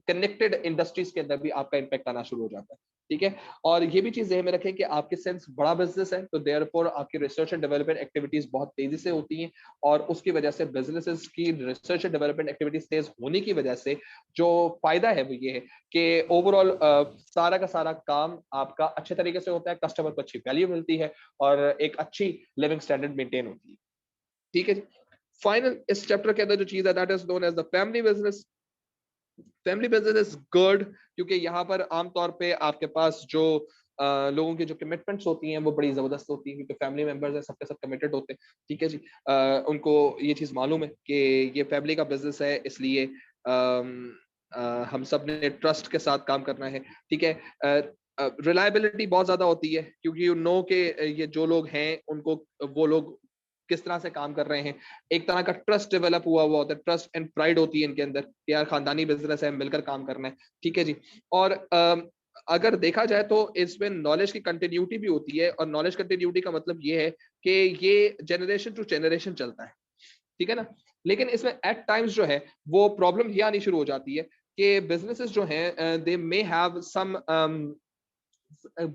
कनेक्टेड इंडस्ट्रीज के अंदर भी आपका इम्पैक्ट आना शुरू हो जाता है। ठीक है। और ये भी चीज ध्यान में रखें कि आपके सेंस बड़ा बिजनेस है तो देयरफॉर आपकी रिसर्च एंड डेवलपमेंट एक्टिविटीज बहुत तेजी से होती हैं और उसकी वजह से बिजनेसेस की रिसर्च एंड डेवलपमेंट एक्टिविटीज तेज होने की वजह से जो फायदा है वो ये है कि ओवरऑल सारा का सारा काम आपका अच्छे तरीके से होता है, कस्टमर को अच्छी वैल्यू मिलती है और एक अच्छी लिविंग स्टैंडर्ड मेंटेन होती है। ठीक है जी। फाइनल इस चैप्टर के अंदर जो चीज है that is known as the family business. Family business is good क्योंकि यहाँ पर आमतौर पे आपके पास जो लोगों की जो कमिटमेंट्स होती हैं वो बड़ी जबरदस्त होती हैं क्योंकि फैमिली मेंबर्स हैं, सबके सब कमिटेड होते हैं। ठीक है जी। उनको ये चीज मालूम है कि ये फैमिली का बिजनेस है इसलिए हम सब ने ट्रस्ट के साथ काम करना है। ठीक है। रिलायबिलिटी बहुत ज्यादा होती है क्योंकि यू नो के ये जो लोग हैं उनको वो लोग किस तरह से काम कर रहे हैं। एक तरह का ट्रस्ट डेवलप हुआ हुआ होता है, ट्रस्ट एंड प्राइड होती है इनके अंदर कि यार खानदानी बिजनेस है, मिलकर काम करना है। ठीक है जी। और अगर देखा जाए तो इसमें नॉलेज की कंटिन्यूटी भी होती है और नॉलेज कंटिन्यूटी का मतलब ये है कि ये जनरेशन टू जनरेशन चलता है। ठीक है ना। लेकिन इसमें एट टाइम्स जो है वो प्रॉब्लम ये आनी शुरू हो जाती है कि बिजनेसेस जो हैं दे मे हैव सम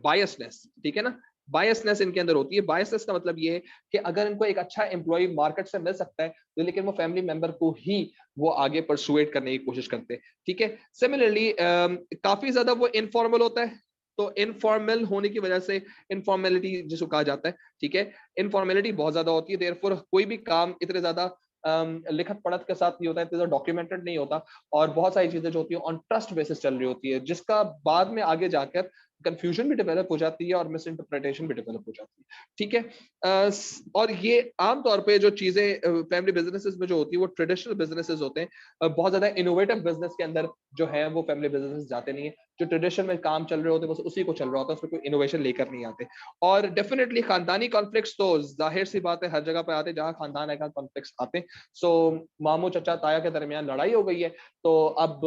बायसनेस। ठीक है ना। बायसनेस इनके अंदर होती है। बायसनेस का मतलब ये है कि अगर इनको एक अच्छा एम्प्लॉय मार्केट से मिल सकता है तो लेकिन वो फैमिली मेंबर को ही वो आगे परसुएट करने की कोशिश करते हैं। ठीक है। सिमिलरली काफी ज्यादा वो इनफॉर्मल होता है तो इनफॉर्मल होने की वजह से इनफॉर्मेलिटी जिसको कहा जाता है। ठीक है। इनफॉर्मेलिटी बहुत ज्यादा होती है देयरफॉर कोई भी काम इतने ज्यादा लिखत पढ़त के साथ नहीं होता है, इतना डॉक्यूमेंटेड नहीं होता और बहुत सारी चीजें जो होती है ऑन ट्रस्ट बेसिस चल रही होती है जिसका बाद में आगे जाकर कंफ्यूजन भी डेवलप हो जाती है और मिस इंटरप्रिटेशन भी डेवलप हो जाती है। ठीक है। और ये आमतौर पे जो चीजें फैमिली बिजनेसेस में जो होती है वो ट्रेडिशनल बिजनेसेस होते हैं। बहुत ज्यादा इनोवेटिव बिजनेस के अंदर जो है वो फैमिली बिजनेस जाते नहीं है। जो ट्रेडिशन में काम चल रहे होते हैं बस उसी को चल रहा होता है, उसमें कोई इनोवेशन लेकर नहीं आते। और डेफिनेटली खानदानी कॉन्फ्लिक्ट्स तो जाहिर सी बात है हर जगह पे आते हैं जहां खानदान है कॉन्फ्लिक्ट्स आते हैं। सो मामू चचा ताया के दरमियान लड़ाई हो गई है तो अब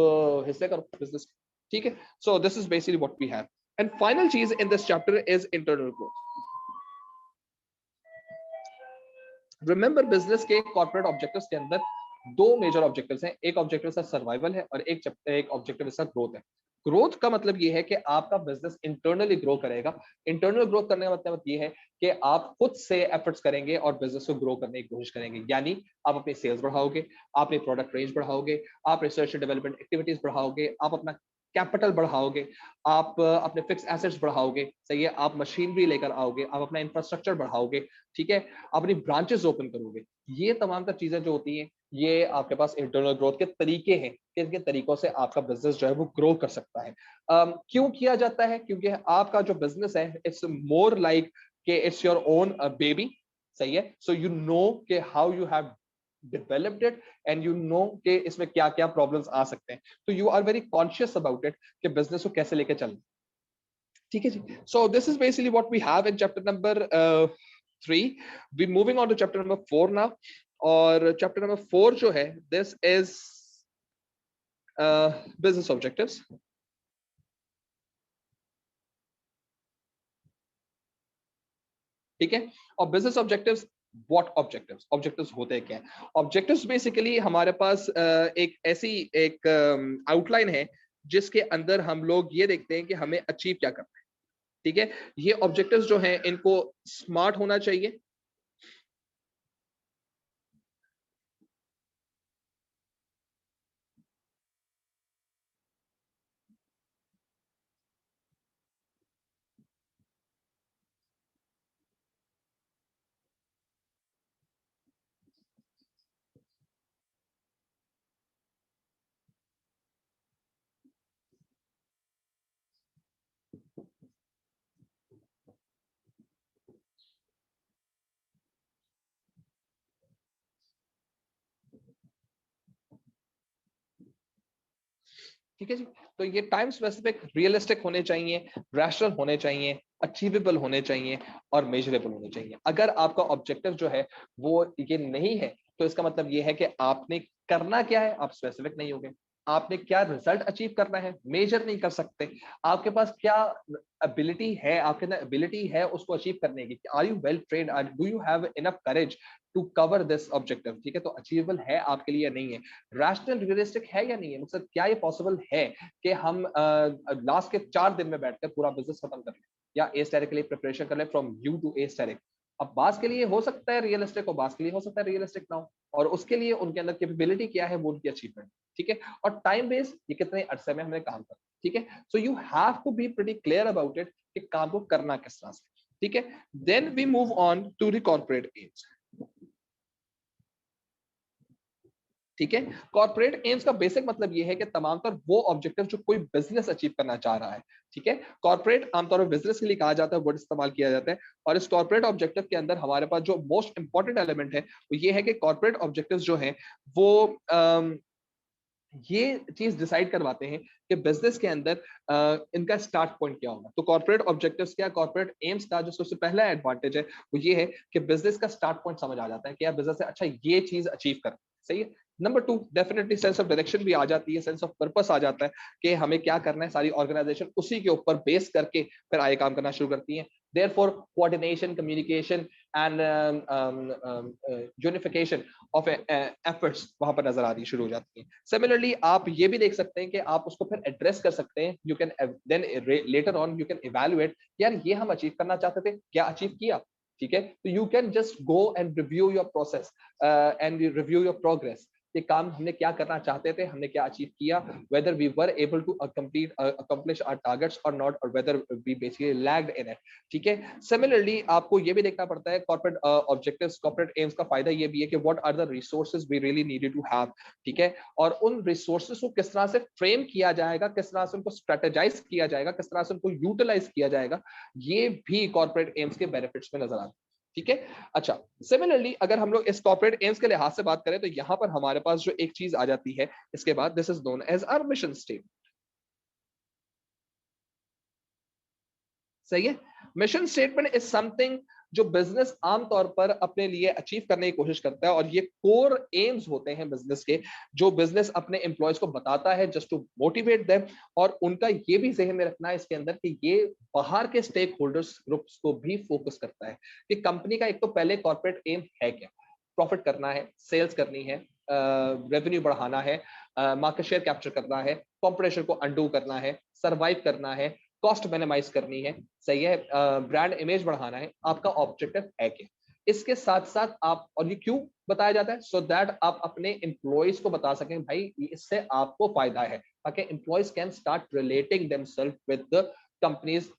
हिस्से करो बिजनेस। ठीक है। So this is basically what we have. And final चीज in this chapter is internal growth. Remember business के कॉर्पोरेट ऑब्जेक्टिव्स के अंदर दो मेजर ऑब्जेक्टिव्स हैं। एक ऑब्जेक्टिव है सर्वाइवल है और एक ऑब्जेक्टिव इसका ग्रोथ है। ग्रोथ का मतलब ये है कि आपका बिजनेस इंटरनली ग्रो करेगा। इंटरनल ग्रोथ करने का मतलब ये है कि आप खुद से एफर्ट्स करेंगे और बिजनेस को ग्रो करने की कोशिश करेंगे। यानी आप अपनी सेल्स बढ़ाओगे, आप अपनी प्रोडक्ट रेंज बढ़ाओगे, आप रिसर्च एंड डेवलपमेंट एक्टिविटीज बढ़ाओगे, आप अपना कैपिटल बढ़ाओगे, आप अपने फिक्स एसेट्स बढ़ाओगे। सही है। आप मशीनरी लेकर आओगे, आप अपना इंफ्रास्ट्रक्चर बढ़ाओगे। ठीक है। अपनी ब्रांचेस ओपन करोगे। ये तमाम तर चीजें जो होती हैं ये आपके पास इंटरनल ग्रोथ के तरीके हैं कि इनके तरीकों से आपका बिजनेस जो है वो ग्रो कर सकता है। क्यों किया जाता है? क्योंकि आपका जो बिजनेस है इट्स मोर लाइक कि इट्स योर ओन बेबी। सही है। सो यू नो कि how you have developed it and you know कि इसमें क्या क्या प्रॉब्लम्स आ सकते हैं। तो you are very conscious about it कि बिजनेस को कैसे लेके चलना। ठीक है जी। So this is basically what we have in chapter number 3। We moving on to chapter number 4 now. और चैप्टर नंबर 4 जो है दिस इज बिजनेस ऑब्जेक्टिव्स। ठीक है। और business objectives what objectives, objectives होते हैं क्या? ऑब्जेक्टिव्स बेसिकली हमारे पास एक ऐसी एक आउटलाइन है जिसके अंदर हम लोग ये देखते हैं कि हमें अचीव क्या करना है। ठीक है। ये ऑब्जेक्टिव्स जो हैं इनको स्मार्ट होना चाहिए। ठीक है जी। तो ये टाइम स्पेसिफिक, रियलिस्टिक होने चाहिए, रैशनल होने चाहिए, अचीवेबल होने चाहिए और मेजरेबल होने चाहिए। अगर आपका ऑब्जेक्टिव जो है वो ये नहीं है, तो इसका मतलब ये है कि आपने करना क्या है, आप स्पेसिफिक नहीं होगे। आपने क्या रिजल्ट अचीव करना है, मेजर नहीं कर सकते। आपके पास क्या एबिलिटी है, आपके अंदर एबिलिटी है उसको अचीव करने की। Are you well trained, do you have enough courage to cover this objective. ठीक है, तो अचीवेबल है आपके लिए या नहीं है, रैशनल रियलिस्टिक है या नहीं है। मतलब क्या ये पॉसिबल है कि हम लास्ट के 4 दिन में बैठकर पूरा बिजनेस खत्म कर लें या ए स्टैटिक के लिए प्रिपरेशन कर लें from you to a static. अब बास के लिए हो सकता है रियलिस्टिक और बास के लिए हो सकता है रियलिस्टिक ना हो, और उसके लिए उनके अंदर कैपेबिलिटी क्या है, वो उनकी अचीवमेंट। ठीक है, और टाइम बेस ये कितने अरसे में हमने काम करना। ठीक है, so you have to be pretty clear about it कि काम को करना किस तरह से। ठीक है, then we move on to the corporate aims. ठीक है, कॉर्पोरेट एम्स का बेसिक मतलब ये है कि तमाम तर वो ऑब्जेक्टिव जो कोई बिजनेस अचीव करना चाह रहा है। ठीक है, कॉर्पोरेट आमतौर पर बिजनेस के लिए कहा जाता है, वर्ड इस्तेमाल किया जाता है। और इस कॉर्पोरेट ऑब्जेक्टिव के अंदर हमारे पास जो मोस्ट इंपॉर्टेंट एलिमेंट है वो ये है कि कॉर्पोरेट ऑब्जेक्टिव्स जो है वो ये चीज डिसाइड करवाते हैं कि बिजनेस के अंदर इनका स्टार्ट पॉइंट क्या होगा। तो कॉर्पोरेट ऑब्जेक्टिव्स क्या, कॉर्पोरेट एम्स का जो सबसे पहला एडवांटेज है वो ये है कि बिजनेस का स्टार्ट पॉइंट समझ आ जाता है कि यार बिजनेस से अच्छा ये चीज अचीव कर। सही है। Number 2, definitely sense of direction भी आ जाती है, सेंस ऑफ पर्पस आ जाता है कि हमें क्या करना है। सारी ऑर्गेनाइजेशन उसी के ऊपर बेस करके फिर आगे काम करना शुरू करती है। Therefore coordination, communication and unification of efforts वहां पर नजर आनी शुरू हो जाती है। सिमिलरली आप ये भी देख सकते हैं कि आप उसको फिर एड्रेस कर सकते हैं। You can then later on you can evaluate, यार ये हम अचीव करना चाहते थे, क्या अचीव किया। ठीक है, तो you can just go and review your process and review your progress. ये काम हमने क्या करना चाहते थे, हमने क्या अचीव किया, whether we were able to accomplish our targets or not, or whether we basically lagged in it। ठीक है, सिमिलरली आपको ये भी देखना पड़ता है कॉर्पोरेट ऑब्जेक्टिव्स, कॉर्पोरेट एम्स का फायदा ये भी है कि what are the resources we really needed to have. ठीक है, और उन रिसोर्सेज को किस तरह से फ्रेम किया जाएगा, किस तरह से उनको स्ट्रेटेजाइज किया जाएगा, किस तरह से उनको यूटिलाइज किया जाएगा, ये भी कॉर्पोरेट एम्स के बेनिफिट्स में नजर आते हैं। ठीक है, अच्छा, सिमिलरली अगर हम लोग इस कॉर्पोरेट एम्स के लिहाज से बात करें तो यहां पर हमारे पास जो एक चीज आ जाती है इसके बाद, this is known as our mission statement. सही है, मिशन स्टेटमेंट इज समथिंग जो बिजनेस आमतौर पर अपने लिए अचीव करने की कोशिश करता है, और ये कोर एम्स होते हैं बिजनेस के, जो बिजनेस अपने एम्प्लॉयज को बताता है जस्ट टू मोटिवेट देम। और उनका ये भी जहन में रखना है इसके अंदर कि ये बाहर के स्टेक होल्डर्स ग्रुप्स को भी फोकस करता है कि कंपनी का एक तो पहले कॉर्पोरेट एम है क्या, प्रॉफिट करना है, सेल्स करनी है, रेवेन्यू बढ़ाना है, मार्केट शेयर कैप्चर करना है, कॉम्पिटिशन को अंडू करना है, सर्वाइव करना है, कॉस्ट मिनिमाइज करनी है। सही है, ब्रांड इमेज बढ़ाना है, आपका ऑब्जेक्टिव है क्या। इसके साथ साथ आप, और ये क्यों बताया जाता है, सो दैट आप अपने एम्प्लॉयज को बता सकें भाई इससे आपको फायदा है, ताकि employees can start relating themselves with the company's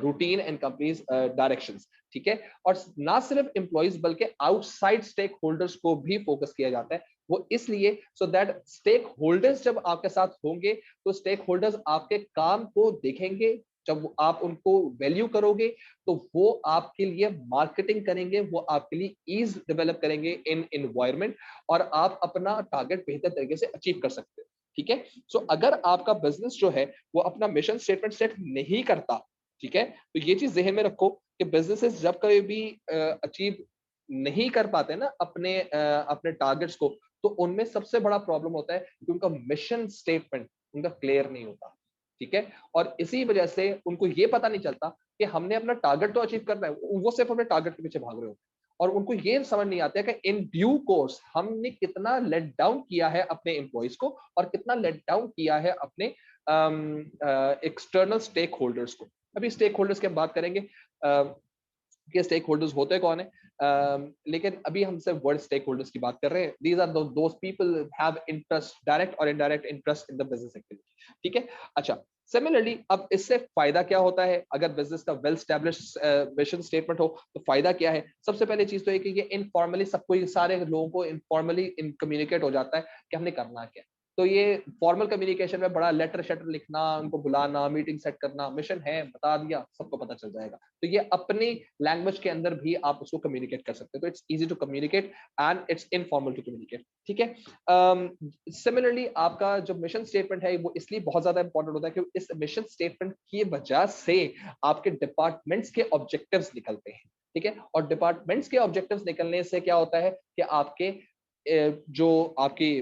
routine and company's directions. ठीक है, और ना सिर्फ एम्प्लॉयज बल्कि आउटसाइड स्टेक होल्डर्स को भी फोकस किया जाता है। वो इसलिए सो दैट स्टेक होल्डर्स जब आपके साथ होंगे तो स्टेक होल्डर्स आपके काम को देखेंगे, जब आप उनको वैल्यू करोगे तो वो आपके लिए मार्केटिंग करेंगे, वो आपके लिए ईज डेवलप करेंगे इन एनवायरनमेंट, और आप अपना टारगेट बेहतर तरीके से अचीव कर सकते हैं। ठीक है, सो अगर आपका बिजनेस जो है वो अपना मिशन स्टेटमेंट सेट नहीं करता, ठीक है, तो ये चीज जहन में रखो कि बिजनेसेस जब कभी भी अचीव नहीं कर पाते ना अपने टारगेट्स को, तो उनमें सबसे बड़ा प्रॉब्लम होता है कि उनका मिशन स्टेटमेंट उनका क्लियर नहीं होता। ठीक है, और इसी वजह से उनको ये पता नहीं चलता कि हमने अपना टारगेट तो अचीव करना है, वो सिर्फ अपने टारगेट के पीछे भाग रहे होते हैं, और उनको ये समझ नहीं आता है कि इन ड्यू कोर्स हमने कितना लेट डाउन किया है अपने एम्प्लॉयज को, और कितना लेट डाउन किया है अपने एक्सटर्नल स्टेक होल्डर्स को। अभी स्टेक होल्डर्स की हम बात करेंगे कि स्टेक होल्डर्स होते कौन है, लेकिन अभी हम सिर्फ वर्ड स्टेक होल्डर्स की बात कर रहे हैं। These are those people have interest, direct और indirect interest in the business activity. ठीक है, अच्छा, सिमिलरली अब इससे फायदा क्या होता है अगर बिजनेस का वेल स्टैब्लिश्ड मिशन स्टेटमेंट हो, तो फायदा क्या है। सबसे पहले चीज तो है कि ये इनफॉर्मली सबको, सारे लोगों को इनफॉर्मली कम्युनिकेट हो जाता है कि हमने करना क्या है। तो ये फॉर्मल कम्युनिकेशन में बड़ा लेटर शेटर लिखना, उनको बुलाना, मीटिंग सेट करना, मिशन है बता दिया, सबको पता चल जाएगा। तो ये अपनी लैंग्वेज के अंदर भी आप उसको कम्युनिकेट कर सकते हो। तो it's easy to communicate and it's informal to communicate, ठीक है। सिमिलरली आपका जो मिशन स्टेटमेंट है वो इसलिए बहुत ज्यादा इंपॉर्टेंट होता है कि इस मिशन स्टेटमेंट की वजह से आपके डिपार्टमेंट्स के ऑब्जेक्टिव्स निकलते हैं, ठीक है। और डिपार्टमेंट्स के ऑब्जेक्टिव्स निकलने से क्या होता है कि आपके जो आपकी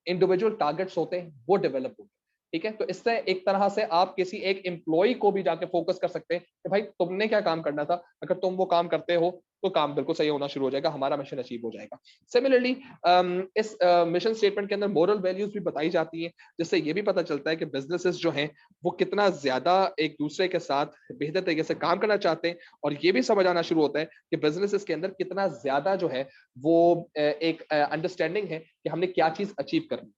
इंडिविजुअल टारगेट्स होते हैं वो डेवलप होते हैं, ठीक है। तो इससे एक तरह से आप किसी एक एम्प्लॉय को भी जाके फोकस कर सकते हैं कि भाई तुमने क्या काम करना था, अगर तुम वो काम करते हो तो काम बिल्कुल सही होना शुरू हो जाएगा, हमारा मिशन अचीव हो जाएगा। सिमिलरली इस मिशन स्टेटमेंट के अंदर मोरल वैल्यूज भी बताई जाती हैं, जिससे ये भी पता चलता है कि बिजनेसेस जो हैं वो कितना ज्यादा एक दूसरे के साथ बेहतर तरीके से काम करना चाहते हैं, और ये भी समझ आना शुरू होता है कि बिजनेसेस के अंदर कितना ज्यादा जो है वो एक अंडरस्टैंडिंग है कि हमने क्या चीज अचीव करनी,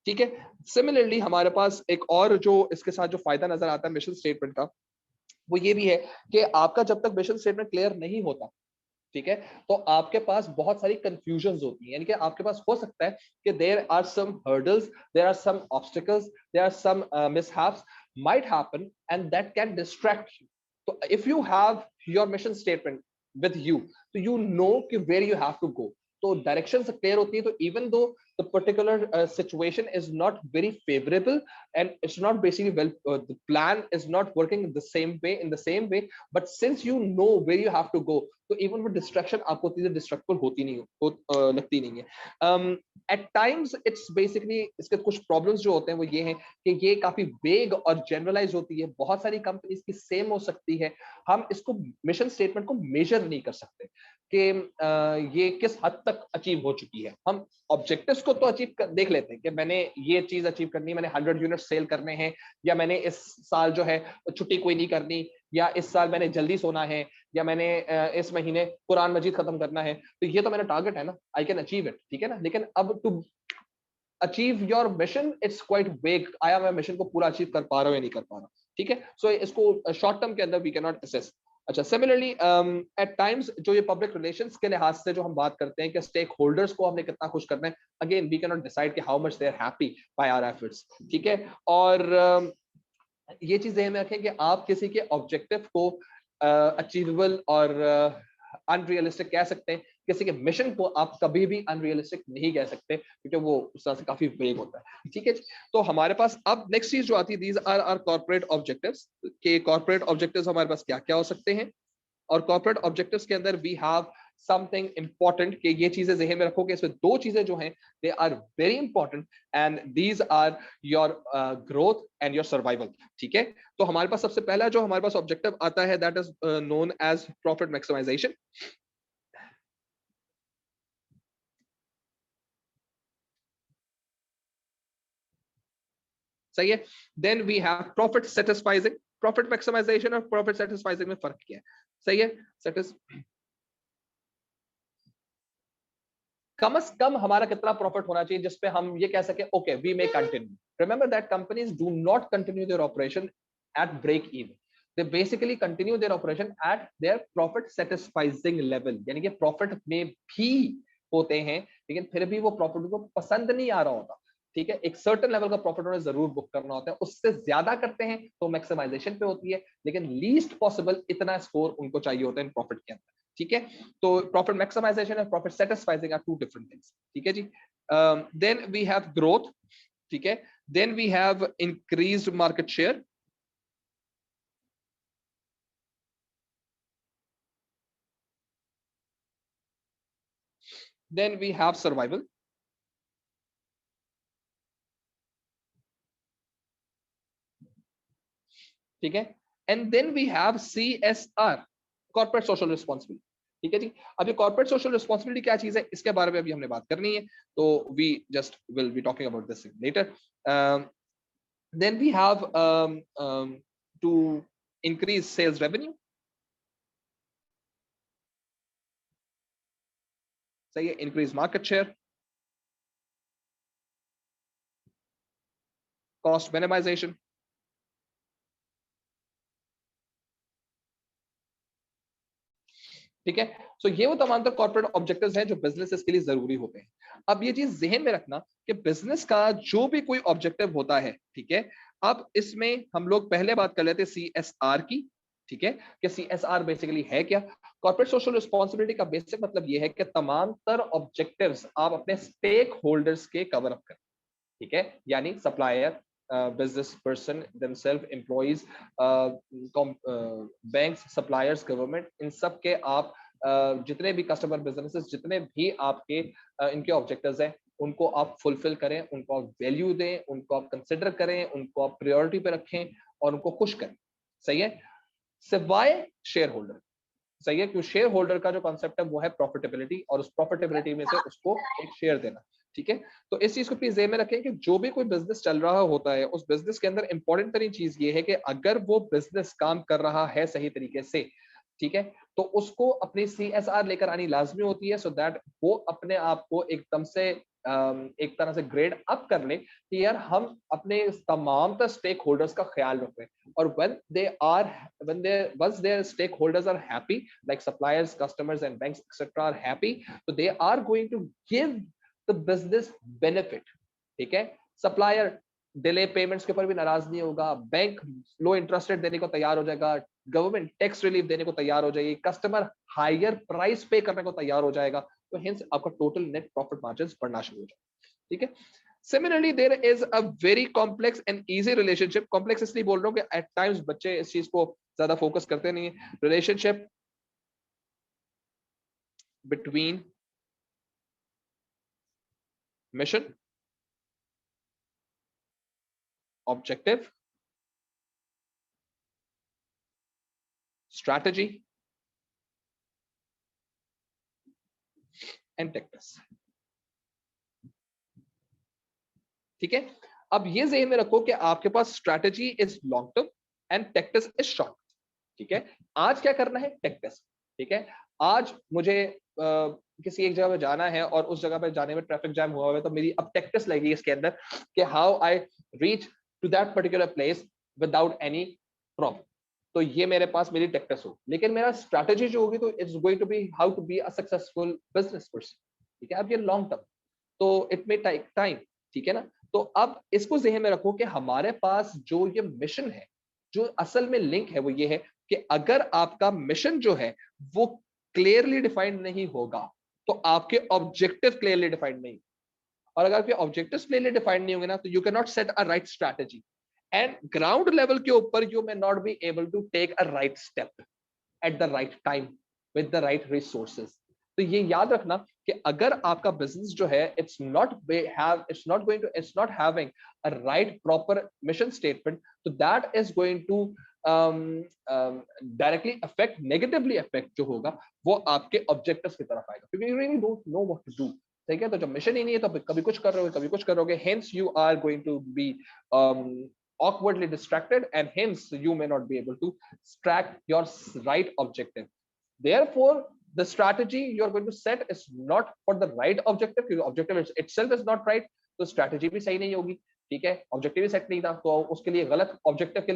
ठीक है। सिमिलरली हमारे पास एक और जो इसके साथ जो फायदा नजर आता है मिशन स्टेटमेंट का, वो ये भी है कि आपका जब तक मिशन स्टेटमेंट क्लियर नहीं होता, ठीक है, तो आपके पास बहुत सारी कंफ्यूजन्स होती हैं। यानी कि आपके पास हो सकता है कि there are some hurdles, there are some obstacles, there are some mishaps might happen and that can distract you. So if you have your mission statement with you, so you know कि where you have to go, तो directions clear होती है, तो even though the particular situation is not very favorable and it's not basically well, the plan is not working in the same way, but since you know where you have to go, तो even वो distraction आपको चीजें डिस्ट्रक्टफुल होती नहीं लगती नहीं है। Eight times it's basically इसके कुछ प्रॉब्लम्स जो होते हैं वो ये हैं कि ये काफी वेग और जनरलाइज होती है, बहुत सारी कंपनीज की सेम हो सकती है, हम इसको मिशन स्टेटमेंट को मेजर नहीं कर सकते कि ये किस हद तक अचीव हो चुकी है। हम ऑब्जेक्टिव्स को तो अचीव देख लेते हैं कि मैंने ये चीज अचीव करनी है, मैंने 100 यूनिट सेल करने हैं, या मैंने इस साल जो है छुट्टी कोई नहीं करनी, या इस साल मैंने जल्दी सोना है, या मैंने इस महीने कुरान मजीद खत्म करना है, तो ये तो मेरा टारगेट है ना, आई कैन अचीव इट, ठीक है ना। लेकिन अब to achieve your mission it's quite vague, आया मैं मिशन को पूरा अचीव कर पा रहा हूँ या नहीं कर पा रहा, ठीक है। सो इसको शॉर्ट टर्म के अंदर वी कैन नॉट असेस। अच्छा, सिमिलरली एट टाइम्स जो ये पब्लिक रिलेशंस के लिहाज से जो हम बात करते हैं कि स्टेक होल्डर्स को हमने कितना खुश करना है, again we can not decide कि how much they are happy by our efforts, ठीक है। और ये चीज ध्यान में रखें कि आप किसी के ऑब्जेक्टिव को अचीवेबल और अनरियलिस्टिक कह सकते हैं, किसी के मिशन को आप कभी भी अनरियलिस्टिक नहीं कह सकते, क्योंकि वो उस तरह से काफी वेग होता है, ठीक है। तो हमारे पास अब नेक्स्ट चीज जो आती है, these are our corporate objectives, के कॉर्पोरेट ऑब्जेक्टिव्स हमारे पास क्या क्या हो सकते हैं। और कॉर्पोरेट ऑब्जेक्टिव्स के अंदर वी हैव समथिंग इंपॉर्टेंट, कि ये चीजें ज़हन में रखो कि इसमें दो चीजें जो हैं they are very important and these are your growth and your survival, ठीक है। तो हमारे पास सबसे पहला जो हमारे पास ऑब्जेक्टिव आता है that is known as profit maximisation, सही है। Then we have profit satisficing, profit maximisation और प्रॉफिट सेटिस्फाइजिंग में फर्क क्या है, सही है। कम से कम हमारा कितना प्रॉफिट होना चाहिए जिसपे हम ये कह सके okay we may continue. Remember that companies do not continue their operation at break even, they basically continue their operation at their profit satisfying level, यानी कि प्रॉफिट में भी होते हैं लेकिन फिर भी वो प्रॉफिट को पसंद नहीं आ रहा होता, ठीक है। एक सर्टेन लेवल का प्रॉफिट उन्हें जरूर बुक करना होता है, उससे ज्यादा करते हैं तो मैक्सिमाइजेशन पे होती है, लेकिन लीस्ट पॉसिबल इतना स्कोर उनको चाहिए होता है इन प्रॉफिट के अंदर, ठीक है। तो प्रॉफिट मैक्सिमाइजेशन और profit satisficing are two different things, ठीक है जी। देन वी हैव ग्रोथ, ठीक है। Then we have increased market share, then we have survival, ठीक है। And then we have CSR, corporate social responsibility, ठीक है जी। अब ये कॉर्पोरेट सोशल रिस्पॉन्सिबिलिटी क्या चीज है, इसके बारे में अभी हमने बात करनी है, तो we just will be talking about this later. Then we have to increase sales revenue, सही है, increase market share, cost minimisation, ठीक है। सो ये वो तमाम तर कॉर्पोरेट ऑब्जेक्टिव्स हैं जो बिजनेस के लिए जरूरी होते हैं। अब ये चीज जहन में रखना कि बिजनेस का जो भी कोई ऑब्जेक्टिव होता है, ठीक है, अब इसमें हम लोग पहले बात कर लेते हैं CSR की, ठीक है, कि CSR बेसिकली है क्या। कॉर्पोरेट सोशल रिस्पॉन्सिबिलिटी का बेसिक मतलब ये है कि तमाम तर ऑब्जेक्टिव्स आप अपने स्टेक होल्डर्स के कवर अप करें, ठीक है, यानी supplier, business person themselves, employees, banks, suppliers, government, इन सब के आप जितने भी कस्टमर बिजनेसेस, जितने भी आपके इनके ऑब्जेक्टिव्स हैं, उनको आप फुलफिल करें, उनको आप वैल्यू दें, उनको आप कंसिडर करें, उनको आप प्रायोरिटी पे रखें और उनको खुश करें। सही है, सिवाय शेयर होल्डर। सही है, क्योंकि शेयर होल्डर का जो कॉन्सेप्ट है वो है प्रॉफिटेबिलिटी, और उस प्रॉफिटेबिलिटी में से उसको एक शेयर देना, ठीक है। तो इस चीज को प्लीज ध्यान में रखें कि जो भी कोई बिजनेस चल रहा होता है, उस बिजनेस के अंदर इंपॉर्टेंट तरीन चीज ये है कि अगर वो बिजनेस काम कर रहा है सही तरीके से, ठीक है, तो उसको अपनी CSR लेकर आनी लाजमी होती है, सो दैट वो अपने आप को एकदम से एक तरह से ग्रेड अप कर ले कि यार हम अपने तमाम स्टेक होल्डर्स का ख्याल रख रहे हैं। और when they once their stakeholders are happy, like suppliers, customers and banks etc are happy, so they are going to give the business benefit, ठीक है। सप्लायर डिले पेमेंट्स के ऊपर भी नाराज नहीं होगा, बैंक लो इंटरेस्ट रेट देने को तैयार हो जाएगा, गवर्नमेंट टैक्स रिलीफ देने को तैयार हो जाएगी, कस्टमर हायर प्राइस पे करने को तैयार हो जाएगा, तो हेंस आपका टोटल नेट प्रॉफिट मार्जिन बढ़ना शुरू हो जाएगा, ठीक है। Similarly, there is a very complex and easy relationship. Complex इसलिए बोल रहा हूँ कि at times बच्चे इस चीज को ज्यादा फोकस करते नहीं है। Relationship between mission, objective, strategy and tactics. ठीक है, अब ये ज़हन में रखो कि आपके पास strategy is long term and tactics is short. ठीक है, आज क्या करना है, टैक्टिक्स। ठीक है, आज मुझे किसी एक जगह पे जाना है और उस जगह पे जाने में ट्रैफिक जैम हुआ है, तो मेरी अब टैक्टिक्स लगेगी इसके अंदर कि how I reach to that particular place without any problem. तो ये मेरे पास मेरी टैक्टिक्स हो, लेकिन मेरा स्ट्रैटेजी जो होगी तो it's going to be how to be a successful business person. ठीक है, अब ये लॉन्ग टर्म, तो इट मे टेक टाइम। ठीक है ना, तो अब इसको ज़हन में रखो कि हमारे पास जो ये मिशन है, जो असल में लिंक है वो ये है कि अगर आपका मिशन जो है वो क्लियरली डिफाइंड नहीं होगा, तो आपके ऑब्जेक्टिव क्लियरली डिफाइंड नहीं, और अगर आपके ऑब्जेक्टिव्स क्लियरली डिफाइंड नहीं होंगे ना, तो you can not set a right strategy, and ground level के ऊपर you may not be able to take a right step at the right time with the right resources. तो ये याद रखना कि अगर आपका बिजनेस जो है it's not having a right proper mission statement, तो that is going to directly affect, negatively affect जो होगा वो आपके ऑब्जेक्टिव्स की तरफ आएगा, क्योंकि you really don't know what to do. ठीक है, तो जब मिशन ही नहीं है तो कभी कुछ कर रहे हो, कभी कुछ करोगे, hence you are going to be awkwardly distracted, and hence you may not be able to track your right objective. Therefore, the strategy you're going to set is not for the right objective, because objective itself is not right, तो strategy भी सही नहीं होगी। ठीक है, objective set नहीं था, तो उसके लिए गलत ऑब्जेक्टिव के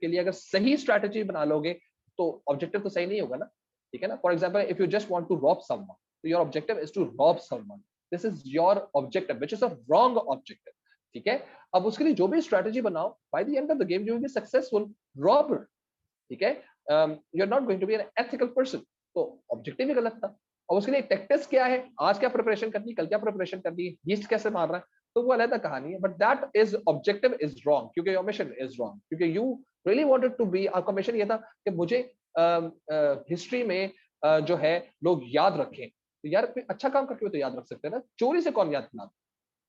लिए अगर सही स्ट्रैटेजी बना लोगे तो ऑब्जेक्टिव तो सही नहीं होगा ना। ठीक है ना, for example if you just want to rob someone, तो your objective is to rob someone, this is your objective which is a wrong objective. ठीक है, अब उसके लिए जो भी स्ट्रैटेजी बनाओ, by the end of the game you will be successful robber. ठीक है, you are not going to be an ethical person, तो ऑब्जेक्टिव ही गलत था। और उसके लिए टैक्टिक्स क्या है, आज क्या प्रिपरेशन करनी है, कल क्या प्रिपरेशन करनी है, यीस्ट कैसे मार रहा है, तो वो अलग कहानी है, but that is objective is wrong, क्योंकि योर मिशन इज रॉन्ग, क्योंकि you really wanted to be, आपका मिशन ये था कि मुझे हिस्ट्री में जो है लोग याद रखें, तो यार कोई अच्छा काम करके तो याद रख सकते हैं ना, चोरी से कौन याद रखना।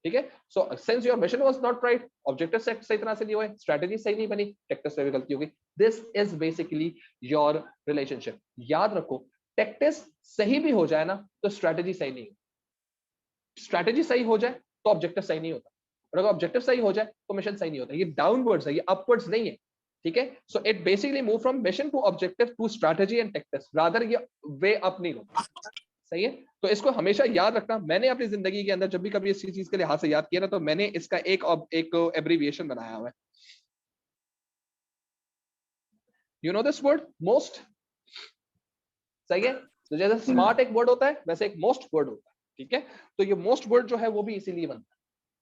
ठीक है, so since your mission was not right, objective set सही तरह से नहीं हुए, स्ट्रेटजी सही नहीं बनी, टैक्टिक्स में भी गलती होगी, this is basically your relationship. याद रखो, टैक्टिक्स सही भी हो जाए ना तो स्ट्रेटजी सही नहीं होती, स्ट्रेटजी सही हो जाए तो ऑब्जेक्टिव सही नहीं होता, और अगर ऑब्जेक्टिव सही हो जाए तो मिशन सही नहीं होता। ये डाउनवर्ड्स है, ये अपवर्ड्स नहीं है। ठीक है, so it basically move from mission to objective to strategy and tactics, rather ये वे अप नहीं होता। सही है, तो इसको हमेशा याद रखना। मैंने अपनी जिंदगी के अंदर जब भी कभी इस चीज के लिहाज से याद किया ना, तो मैंने इसका एक एब्रीविएशन बनाया हुआ है। You know this word most, सही है। तो जैसे स्मार्ट एक वर्ड होता है वैसे एक मोस्ट वर्ड होता है, ठीक है। तो ये मोस्ट वर्ड जो है वो भी इसीलिए बनता है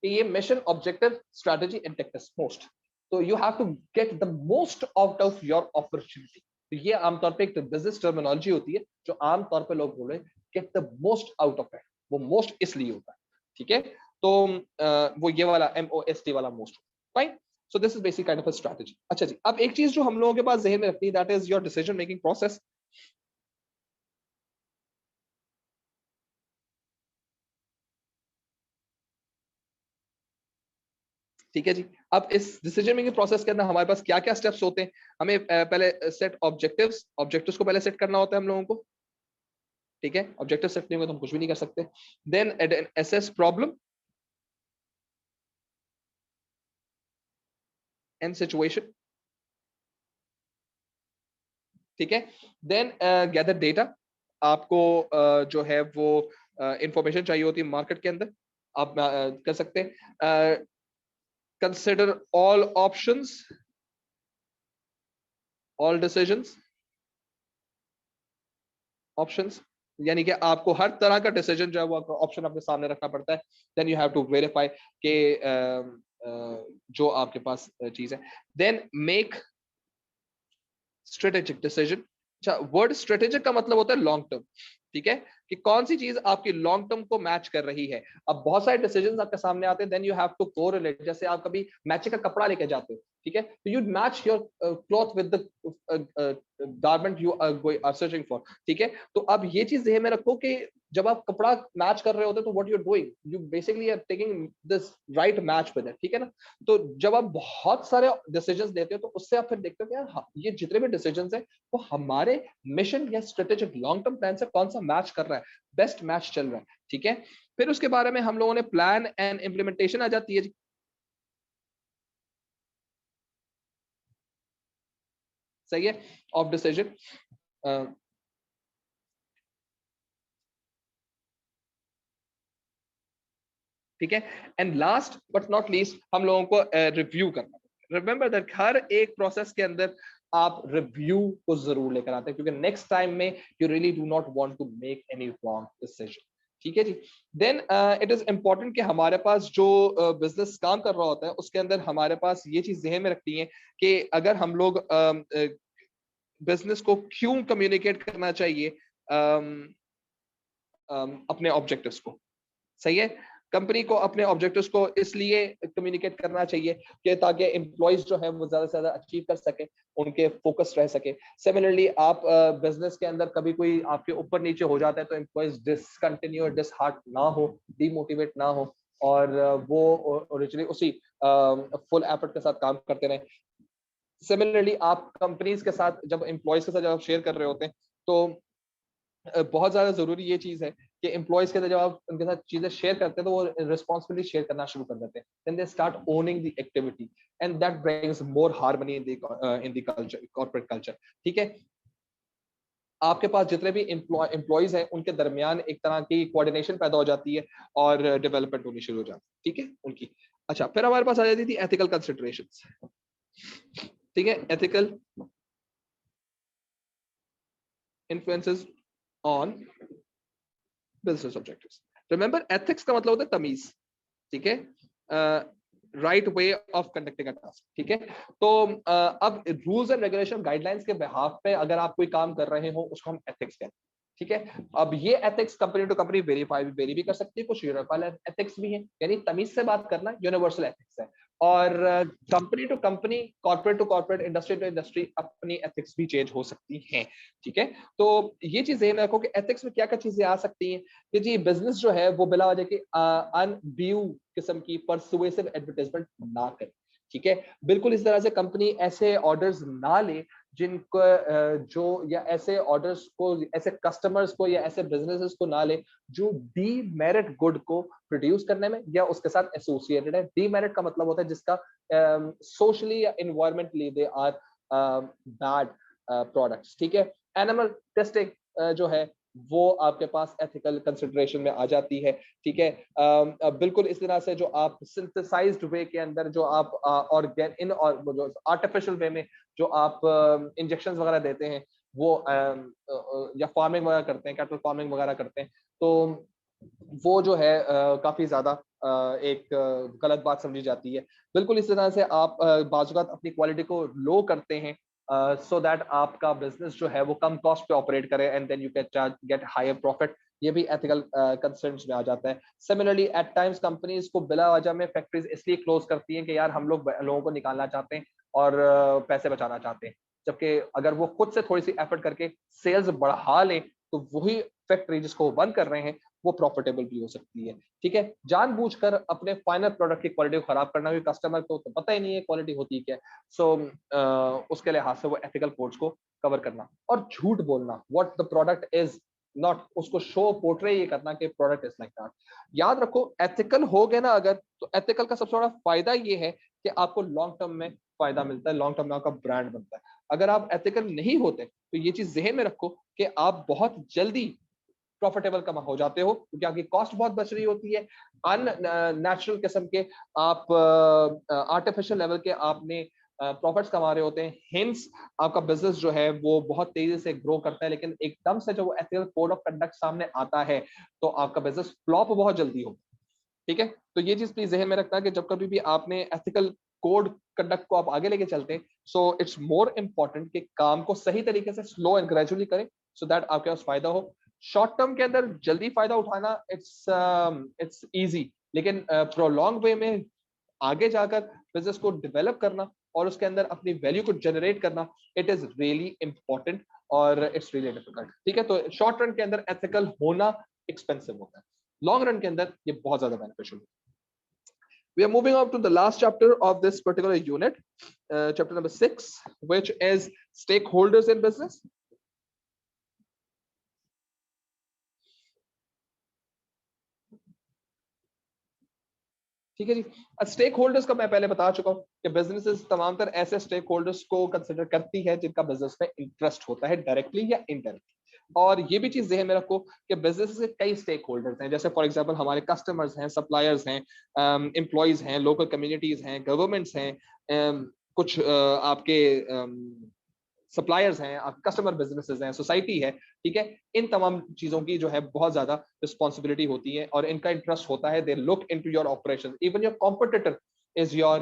कि ये mission, objective, strategy and tactics, most. तो you have to get the most out of your opportunity. तो ये आमतौर पे एक बिजनेस टर्मिनोलॉजी होती है जो आमतौर पे लोग बोले gate the most out of it. वो मोस्ट इसलिए होता है, ठीक है। तो वो ये वाला MOST वाला most, fine. So this is basic kind of a strategy. अच्छा जी, अब एक चीज जो हम लोगों के पास जहन में रखनी है, that is your decision making process. ठीक है जी। अब इस डिसीजन मेकिंग प्रोसेस के अंदर हमारे पास क्या क्या स्टेप्स होते हैं। हमें पहले सेट ऑब्जेक्टिव्स, ऑब्जेक्टिव्स को पहले सेट करना होता है हम लोगों को, ठीक है। ऑब्जेक्टिव सेट नहीं होगा तो हम कुछ भी नहीं कर सकते। Then assess problem and situation, ठीक है। देन गैदर डेटा, आपको जो है वो इंफॉर्मेशन चाहिए होती है मार्केट के अंदर, आप कर सकते हैं। Consider all options, all decisions, options, यानी कि आपको हर तरह का डिसीजन जो है वो ऑप्शन अपने सामने रखना पड़ता है। Then you have to verify कि जो आपके पास चीज है। Then make strategic decision. अच्छा, वर्ड स्ट्रेटेजिक का मतलब होता है लॉन्ग टर्म, ठीक है, कि कौन सी चीज आपकी लॉन्ग टर्म को मैच कर रही है। अब बहुत सारे डिसीजंस आपके सामने आते हैं, then you have to correlate. जैसे आप कभी मैचिंग का कपड़ा लेके जाते हो, ठीक है, तो you match your cloth with the garment you are searching for, ठीक है। तो अब ये चीज ध्यान में रखो कि जब आप कपड़ा मैच कर रहे होते तो what you are doing, you basically are taking this right match with it, ठीक है ना। तो जब आप बहुत सारे डिसीजंस लेते हो तो उससे आप फिर देखते हो कि यार हाँ, ये जितने भी डिसीजंस हैं वो हमारे मिशन या स्ट्रेटेजिक लॉन्ग टर्म प्लान से कौन सा मैच कर रहा है, बेस्ट मैच चल रहा है, ठीक है। फिर उसके बारे में हम लोगों ने प्लान एंड इम्प्लीमेंटेशन आ जाती है जी, सही है, ऑफ डिसीजन, ठीक है। And last but not least हम लोगों को रिव्यू करना है। रिमेंबर दैट हर एक प्रोसेस के अंदर आप रिव्यू को जरूर लेकर आते हैं, क्योंकि नेक्स्ट टाइम में you really do not want to make any wrong decision, ठीक है जी। देन इट इज इंपॉर्टेंट कि हमारे पास जो बिजनेस काम कर रहा होता है उसके अंदर हमारे पास ये चीज ध्यान में रखनी है कि अगर हम लोग बिजनेस को क्यों कम्युनिकेट करना चाहिए अपने ऑब्जेक्टिव्स को, सही है। कंपनी को अपने ऑब्जेक्टिव्स को इसलिए कम्युनिकेट करना चाहिए कि ताकि एम्प्लॉइज जो है वो ज्यादा से ज्यादा अचीव कर सके, उनके फोकस रह सके। सिमिलरली आप बिजनेस के अंदर कभी कोई आपके ऊपर नीचे हो जाता है तो एम्प्लॉइज डिसकंटिन्यू, डिसहार्ट ना हो, डीमोटिवेट ना हो, और वो ओरिजिनली उसी फुल एफर्ट के साथ काम करते रहे। सिमिलरली आप कंपनीज के साथ जब एम्प्लॉयज के साथ जब आप शेयर कर रहे होते हैं तो बहुत ज्यादा जरूरी ये चीज है कि एम्प्लॉयज के साथ जब आप उनके साथ चीजें शेयर करते हैं तो वो रिस्पॉन्सिबिलिटी शेयर करना शुरू कर देते हैं, then they start owning the activity and that brings more harmony in the culture, corporate culture, ठीक है। आपके पास जितने भी एम्प्लॉयज हैं उनके दरमियान एक तरह की कोऑर्डिनेशन पैदा हो जाती है और डेवलपमेंट होनी शुरू हो जाती है, ठीक है, उनकी। अच्छा, फिर हमारे पास आ जाती थी एथिकल कंसिडरेशंस, ठीक है। Ethical influences on business objectives. Remember ethics का मतलब होता है तमीज, ठीक है, right way of conducting a task, ठीक है। तो अब रूल्स एंड रेगुलेशन गाइडलाइंस के बिहाफ पे अगर आप कोई काम कर रहे हो उसको हम एथिक्स कहते हैं, ठीक है। अब ये ethics company to company vary भी कर सकती है, कुछ यूनिवर्सल एथिक्स भी है, यानी तमीज से बात करना यूनिवर्सल एथिक्स है। और company to company, corporate to corporate, industry to industry अपनी एथिक्स भी चेंज हो सकती हैं, ठीक है। तो ये चीज ध्यान रखो कि एथिक्स में क्या क्या चीजें आ सकती हैं कि जी बिजनेस जो है वो बिला वजह की अनड्यू किस्म की परसुएसिव एडवर्टाइजमेंट ना करे, ठीक है। बिल्कुल इस तरह से कंपनी ऐसे ऑर्डर्स ना ले जिनको जो, या ऐसे ऑर्डर्स को, ऐसे कस्टमर्स को या ऐसे बिजनेसेस को ना ले जो डीमेरिट गुड को प्रोड्यूस करने में या उसके साथ एसोसिएटेड है। डीमेरिट का मतलब होता है जिसका सोशली या environmentally they are bad products, ठीक है। एनिमल टेस्टिंग जो है वो आपके पास एथिकल कंसिडरेशन में आ जाती है, ठीक है। बिल्कुल इस तरह से जो आप सिंथेसाइज्ड वे के अंदर जो आप ऑर्गेन इन और जो आर्टिफिशियल वे में जो आप इंजेक्शंस वगैरह देते हैं वो या फार्मिंग वगैरह करते हैं, कैटल फार्मिंग वगैरह करते हैं, तो वो जो है काफी ज्यादा एक गलत बात समझी जाती है। बिल्कुल इस तरह से आप बाज़-औक़ात अपनी क्वालिटी को लो करते हैं सो दैट आपका बिजनेस जो है वो कम कॉस्ट पे ऑपरेट करे and then you get higher profit. ये भी एथिकल कंसर्न्स में आ जाता है। सिमिलरली एट टाइम्स कंपनीज को बिला वजह में फैक्ट्रीज इसलिए क्लोज करती हैं कि यार हम लोग लोगों को निकालना चाहते हैं और पैसे बचाना चाहते हैं, जबकि अगर वो खुद से थोड़ी सी एफर्ट करके सेल्स बढ़ा लें तो वही फैक्ट्री जिसको वो बंद कर रहे हैं वो प्रॉफिटेबल भी हो सकती है। ठीक है, जानबूझकर अपने फाइनल प्रोडक्ट की क्वालिटी को खराब करना भी, कस्टमर को तो पता ही नहीं है क्वालिटी होती क्या है। सो उसके लिहाज से वो एथिकल कोड्स को कवर करना और झूठ बोलना, what the product is not, उसको शो पोर्ट्रे ये करना कि प्रोडक्ट इज लाइक दैट। याद रखो एथिकल हो गए ना अगर, तो एथिकल का सबसे बड़ा फायदा ये है कि आपको लॉन्ग टर्म में फायदा मिलता है, लॉन्ग टर्म में आपका ब्रांड बनता है। अगर आप एथिकल नहीं होते तो ये चीज जहन में रखो कि आप बहुत जल्दी प्रॉफिटेबल कम हो जाते हो क्योंकि आपकी कॉस्ट बहुत बच रही होती है। अननेचुरल किस्म के आप आर्टिफिशियल लेवल के आपने प्रॉफिट्स कमा रहे होते हैं, हिंस आपका बिजनेस जो है वो बहुत तेजी से ग्रो करता है, लेकिन एकदम से जब वो एथिकल कोड ऑफ कंडक्ट सामने आता है तो आपका बिजनेस फ्लॉप बहुत जल्दी हो। ठीक है, तो ये चीज प्लीज जहन में रखना कि जब कभी भी आपने एथिकल कोड कंडक्ट को आप आगे लेके चलते हैं, सो इट्स मोर इम्पोर्टेंट कि काम को सही तरीके से स्लो एंड ग्रेजुअली करें सो दैट आपके पास फायदा हो। शॉर्ट टर्म के अंदर जल्दी फायदा उठाना इट्स इजी, लेकिन प्रोलॉन्ग वे में आगे जाकर बिजनेस को डेवलप करना और उसके अंदर अपनी वैल्यू को जनरेट करना, इट इज रियली इंपॉर्टेंट और इट्स रियली डिफिकल्ट। ठीक है, तो शॉर्ट रन के अंदर एथिकल होना एक्सपेंसिव होता है, लॉन्ग रन के अंदर ये बहुत ज्यादा बेनिफिशियल है। We are moving on to the last chapter of this particular unit, chapter number 6, which is stakeholders in business. ठीक है जी, स्टेक होल्डर्स का मैं पहले बता चुका हूं कि बिजनेसेस तमाम तर ऐसे स्टेक होल्डर्स को कंसिडर करती है जिनका बिजनेस में इंटरेस्ट होता है डायरेक्टली या इनडायरेक्टली। और ये भी चीज ध्यान में रखो कि बिजनेस के कई स्टेक होल्डर्स हैं, जैसे फॉर एग्जांपल हमारे कस्टमर्स हैं, सप्लायर्स हैं, एम्प्लॉयज हैं, लोकल कम्युनिटीज हैं, गवर्नमेंट्स हैं, कुछ आपके सप्लायर्स हैं, कस्टमर बिजनेसेस हैं, सोसाइटी है। ठीक है, इन तमाम चीजों की जो है बहुत ज्यादा रिस्पॉन्सिबिलिटी होती है और इनका इंटरेस्ट होता है, they look into your operations, even your competitor is your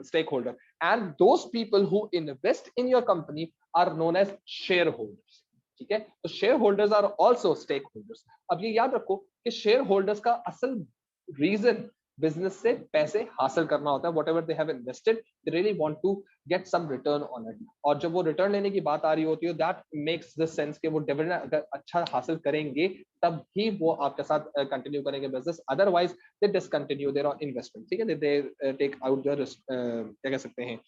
stakeholder, and those people who invest in your company are known as shareholders. ठीक है, तो shareholders are also stakeholders. अब ये याद रखो कि शेयर होल्डर्स का असल रीजन बिजनेस से पैसे हासिल करना होता है। whatever they have invested, they really want to get some return on it, और जब वो रिटर्न लेने की बात आ रही होती है, that makes the sense कि वो डिविडेंड अगर अच्छा हासिल करेंगे तब ही वो आपके साथ कंटिन्यू करेंगे business, otherwise they discontinue their investment. ठीक है, दे टेक आउट देयर क्या कह सकते हैं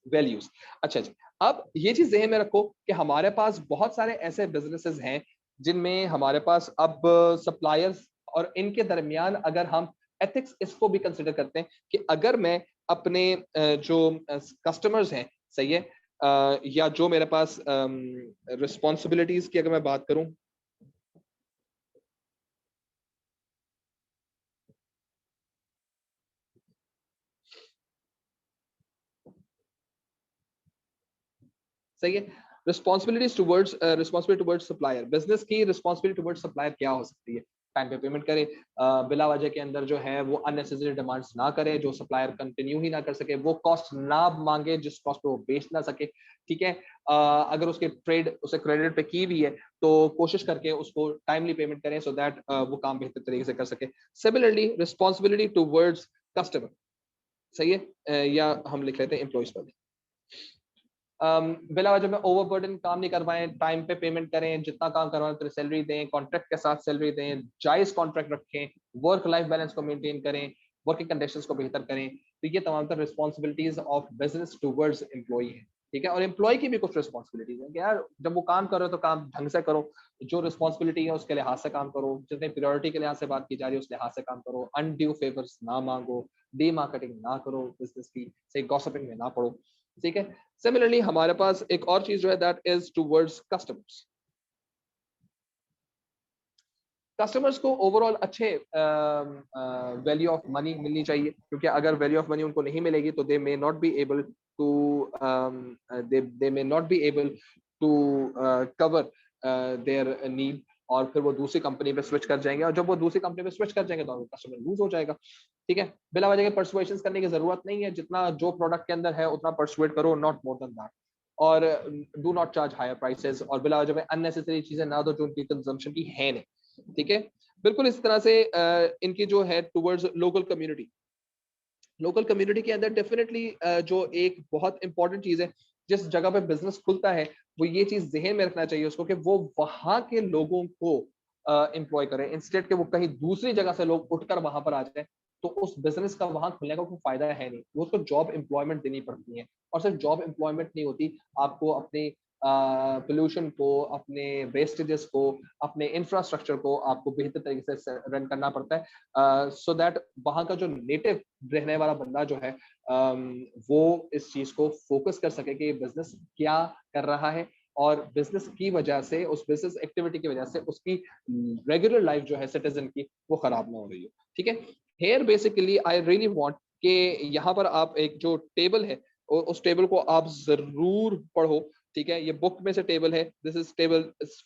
वैल्यूज। अच्छा जी, अब ये चीज ध्यान में रखो कि हमारे पास बहुत सारे ऐसे बिजनेसेस हैं जिनमें हमारे पास अब सप्लायर्स और इनके दरमियान अगर हम एथिक्स इसको भी कंसिडर करते हैं कि अगर मैं अपने जो कस्टमर्स हैं, सही है, या जो मेरे पास रिस्पॉन्सिबिलिटीज की अगर मैं बात करूं, सही है, रिस्पॉन्सिबिलिटी टुवर्ड्स सप्लायर, बिजनेस की रिस्पॉन्सिबिलिटी टुवर्ड्स सप्लायर क्या हो सकती है? टाइम पे पेमेंट करे, बिला वजह के अंदर जो है वो अननेसेसरी डिमांड्स ना करे, जो सप्लायर कंटिन्यू ही ना कर सके, वो कॉस्ट ना मांगे जिस कॉस्ट पे वो बेच ना सके। ठीक है, अगर उसके ट्रेड उसे क्रेडिट पे की भी है तो कोशिश करके उसको टाइमली पेमेंट करें सो दैट वो काम बेहतर तरीके से कर सके। सिमिलरली रिस्पॉन्सिबिलिटी टुवर्ड्स कस्टमर, सही है, या हम लिख लेते हैं एम्प्लॉइज पर। बिला वजह में ओवरबर्डन काम नहीं करवाएं, टाइम पे पेमेंट करें, जितना काम करवाएं उतनी सैलरी दें, कॉन्ट्रैक्ट के साथ सैलरी दें, जायज कॉन्ट्रैक्ट रखें, वर्क लाइफ बैलेंस को मेंटेन करें, वर्किंग कंडीशंस को बेहतर करें। तो ये तमाम तर responsibilities of business towards employee है। ठीक है, और एम्प्लॉय की भी कुछ रिस्पॉन्सिबिलिटीज है कि यार जब वो काम करो तो काम ढंग से करो, जो रिस्पॉन्सिबिलिटी है उसके लिहाज से काम करो, जितने प्रायोरिटी के लिहाज से बात की जा रही है उस लिहाज से काम करो, अनड्यू फेवर्स ना मांगो, डी मार्केटिंग ना करो, बिजनेस की सही गॉसिपिंग में ना पड़ो। ठीक है, सिमिलरली हमारे पास एक और चीज जो है that is towards customers. Customers को ओवरऑल अच्छे वैल्यू ऑफ मनी मिलनी चाहिए, क्योंकि अगर वैल्यू ऑफ मनी उनको नहीं मिलेगी तो they may not be able to they may not be able to cover their need, और फिर वो दूसरी कंपनी पे स्विच कर जाएंगे, और जब वो दूसरी कंपनी पे स्विच कर जाएंगे तो कस्टमर लूज हो जाएगा। ठीक है, बिला वजह के परसुएशन करने की जरूरत नहीं है, जितना जो प्रोडक्ट के अंदर है उतना परसुएट करो, नॉट मोर देन दैट। और do not charge higher prices, और बिला वजह में अननेसेसरी चीजें ना दो जो उनकी कंजम्पशन की है नहीं। ठीक है, बिल्कुल इस तरह से इनकी जो है टुवर्ड्स लोकल कम्युनिटी के अंदर डेफिनेटली जो एक बहुत इंपॉर्टेंट चीज है, जिस जगह पे बिजनेस खुलता है, वो ये चीज जहन में रखना चाहिए उसको कि वो वहां के लोगों को एम्प्लॉय करें, इंस्टेड के वो कहीं दूसरी जगह से लोग उठकर वहां पर आ जाए, तो उस बिजनेस का वहां खुलने का कोई फायदा है नहीं। वो उसको जॉब एम्प्लॉयमेंट देनी पड़ती है, और सिर्फ जॉब एम्प्लॉयमेंट नहीं होती, आपको अपने पोल्यूशन को, अपने वेस्टेजेस को, अपने इंफ्रास्ट्रक्चर को आपको बेहतर तरीके से रन करना पड़ता है, सो दैट वहां का जो नेटिव रहने वाला बंदा जो है वो इस चीज को फोकस कर सके कि ये बिजनेस क्या कर रहा है, और बिजनेस की वजह से, उस बिजनेस एक्टिविटी की वजह से उसकी रेगुलर लाइफ जो है सिटीजन की, वो खराब ना हो रही हो। ठीक है, here basically I really want कि यहाँ पर आप एक जो टेबल है उस टेबल को आप जरूर पढ़ो। ठीक है, ये बुक में से टेबल है, दिस इज टेबल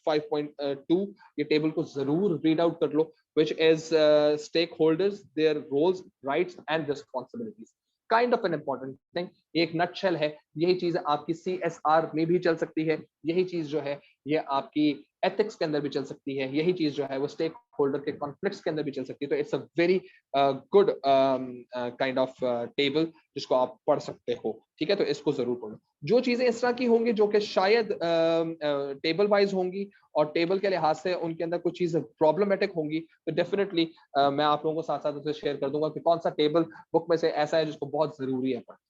5.2, ये टेबल को जरूर रीड आउट कर लो, which is stakeholders, their roles, rights and responsibilities. Kind of an important thing. एक नटशेल है, यही चीज आपकी CSR में भी चल सकती है, यही चीज जो है ये आपकी एथिक्स के अंदर भी चल सकती है, यही चीज जो है वो स्टेक होल्डर के कॉन्फ्लिक्ट्स के अंदर भी चल सकती है। तो it's a very good kind of table जिसको आप पढ़ सकते हो। ठीक है, तो इसको जरूर पढ़ो। जो चीजें इस तरह की होंगी जो कि शायद टेबल वाइज होंगी और टेबल के लिहाज से उनके अंदर कुछ चीजें प्रॉब्लमेटिक होंगी, तो डेफिनेटली मैं आप लोगों को साथ साथ उसे शेयर कर दूंगा कि कौन सा टेबल बुक में से ऐसा है जिसको बहुत जरूरी है पढ़ना।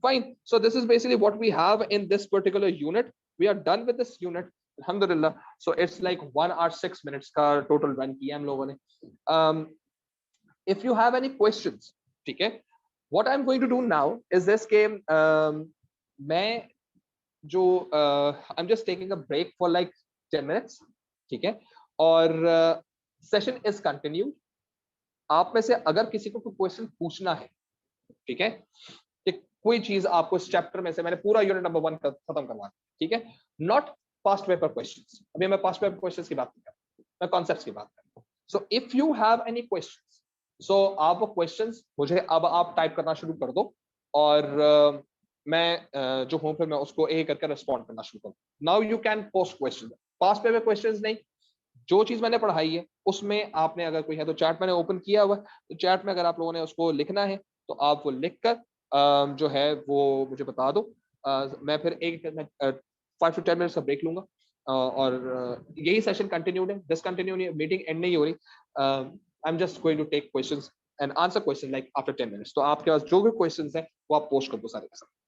Fine. So this is basically what we have in this particular unit. We are done with this unit. Alhamdulillah. So it's like 1 hour 6 minutes का total run किया हम लोगों ने. Um, if you have any questions, ठीक है? What I'm going to do now is this कि मैं जो I'm just taking a break for like 10 minutes, ठीक है? और session is continued. आप में से अगर किसी को कोई क्वेश्चन पूछना है, ठीक है, कि कोई चीज आपको इस चैप्टर में से, मैंने पूरा यूनिट नंबर 1 खत्म करवा दिया, ठीक है, नॉट पास्ट पेपर क्वेश्चंस, अभी मैं पास्ट पेपर क्वेश्चंस की बात नहीं कर रहा, मैं कॉन्सेप्ट्स की बात कर रहा हूं। So if you have any questions, so आप वो क्वेश्चंस मुझे अब आप टाइप करना शुरू कर दो, और मैं जो हूं फिर मैं उसको एक करके रिस्पॉन्ड करना शुरू करूँ। Now you can post question, past paper questions नहीं, जो चीज मैंने पढ़ाई है उसमें आपने अगर कोई है तो चैट मैंने ओपन किया हुआ, तो चैट में अगर आप लोगों ने उसको लिखना है तो आप वो लिखकर जो है वो मुझे बता दो। मैं फिर एक 5 to 10 मिनट्स का ब्रेक लूंगा, और यही सेशन कंटिन्यूड है, डिसकंटिन्यू नहीं, मीटिंग एंड नहीं हो रही। I am just going to take questions and answer question like after 10 minutes. तो आपके पास जो भी क्वेश्चंस हैं वो आप पोस्ट कर दो सारे के सारे।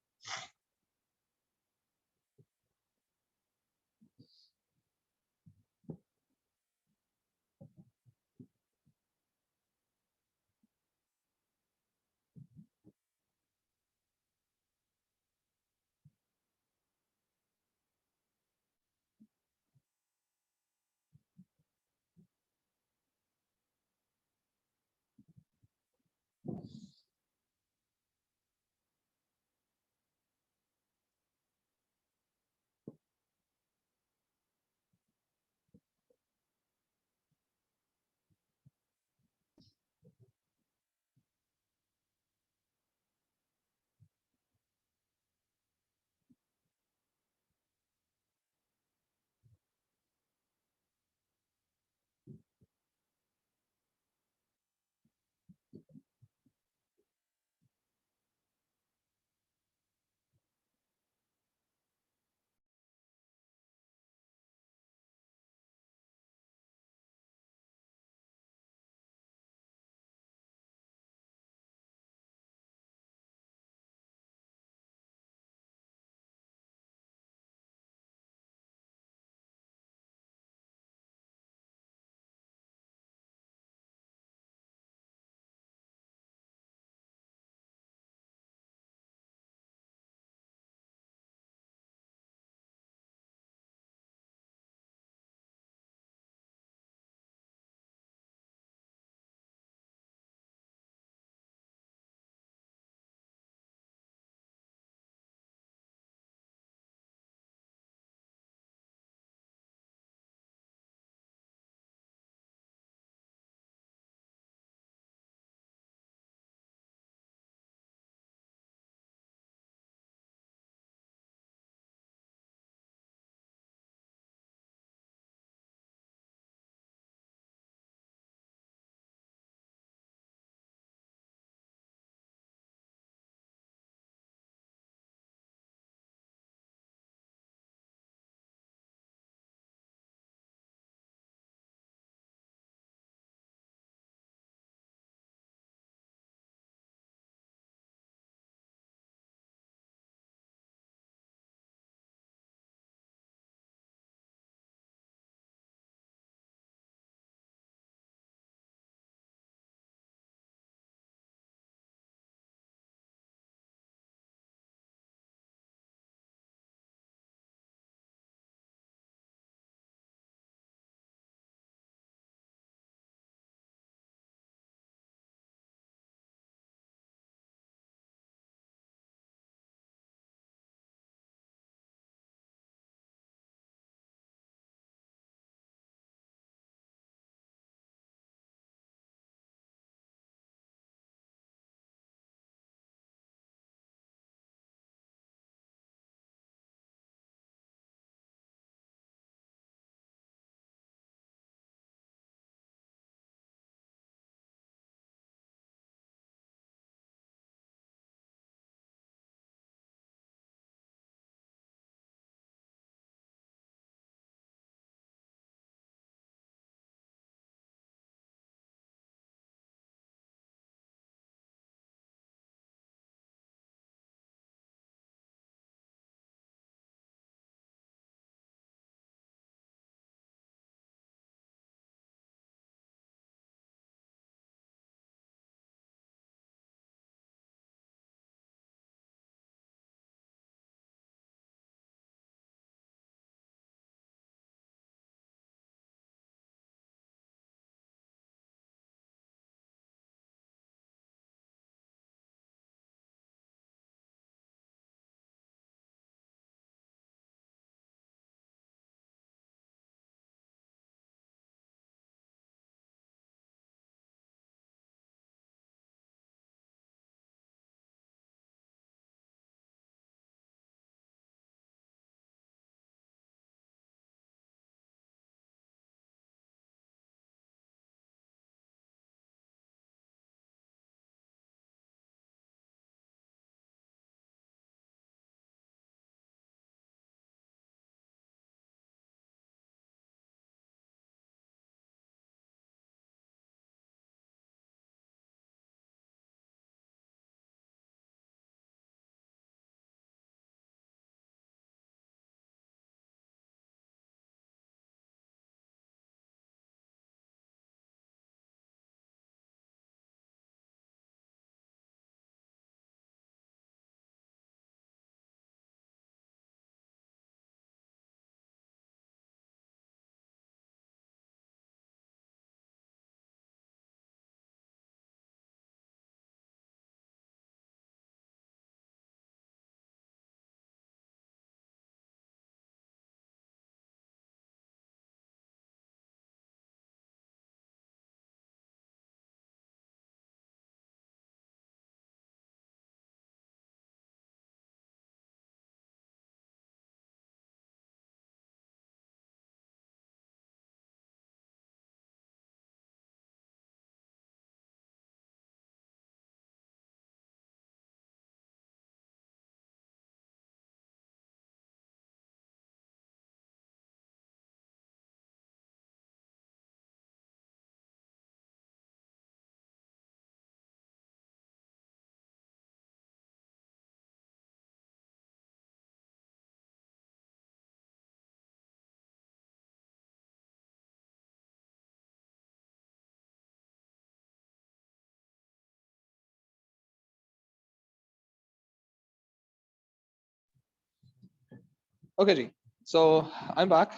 Okay ji, so I'm back.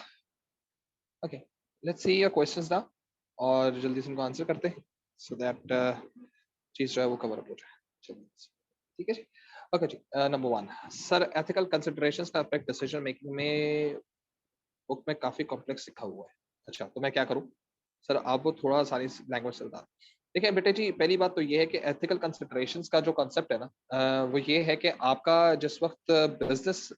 Okay, let's see your questions now और जल्दी से उनको आंसर करते हैं so that चीज जो है वो कवर अप हो जाए. चलिए, ठीक है जी. ओके जी. Number one, sir ethical considerations का इफेक्ट डिसीजन मेकिंग में बुक में काफी कॉम्प्लेक्स लिखा हुआ है. अच्छा, तो मैं क्या करूं? सर आप वो थोड़ा सारी लैंग्वेज से बता. देखिए बेटे जी, पहली बात तो ये है कि एथिकल कंसिडरेशंस का जो कॉन्सेप्ट है ना, वो ये है कि आपका जिस वक्त बिजनेस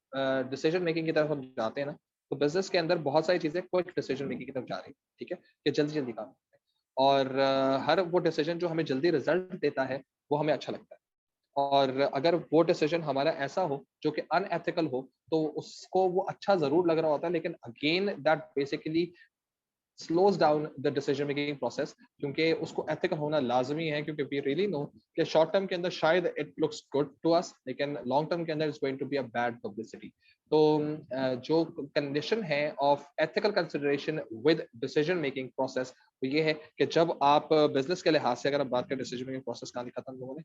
डिसीजन मेकिंग की तरफ हम जाते हैं ना, तो बिजनेस के अंदर बहुत सारी चीजें क्विक डिसीजन मेकिंग की तरफ जा रही है. ठीक है, कि जल्दी जल्दी काम और हर वो डिसीजन जो हमें जल्दी रिजल्ट देता है वो हमें अच्छा लगता है. और अगर वो डिसीजन हमारा ऐसा हो जो कि अनएथिकल हो, तो उसको वो अच्छा जरूर लग रहा होता है, लेकिन again that basically slows down the decision making process, क्योंकि उसको एथिकल होना लाजमी है, क्योंकि वी रियली नो कि शॉर्ट टर्म के अंदर शायद it looks good to us, लेकिन लॉन्ग टर्म के अंदर it's going to be a bad publicity. तो जो कंडीशन है of ethical consideration with decision making process, वो ये है कि जब आप बिजनेस के लिहाज से अगर आप बात करें, डिसीजन मेकिंग प्रोसेस कहानी खत्म लोगों ने.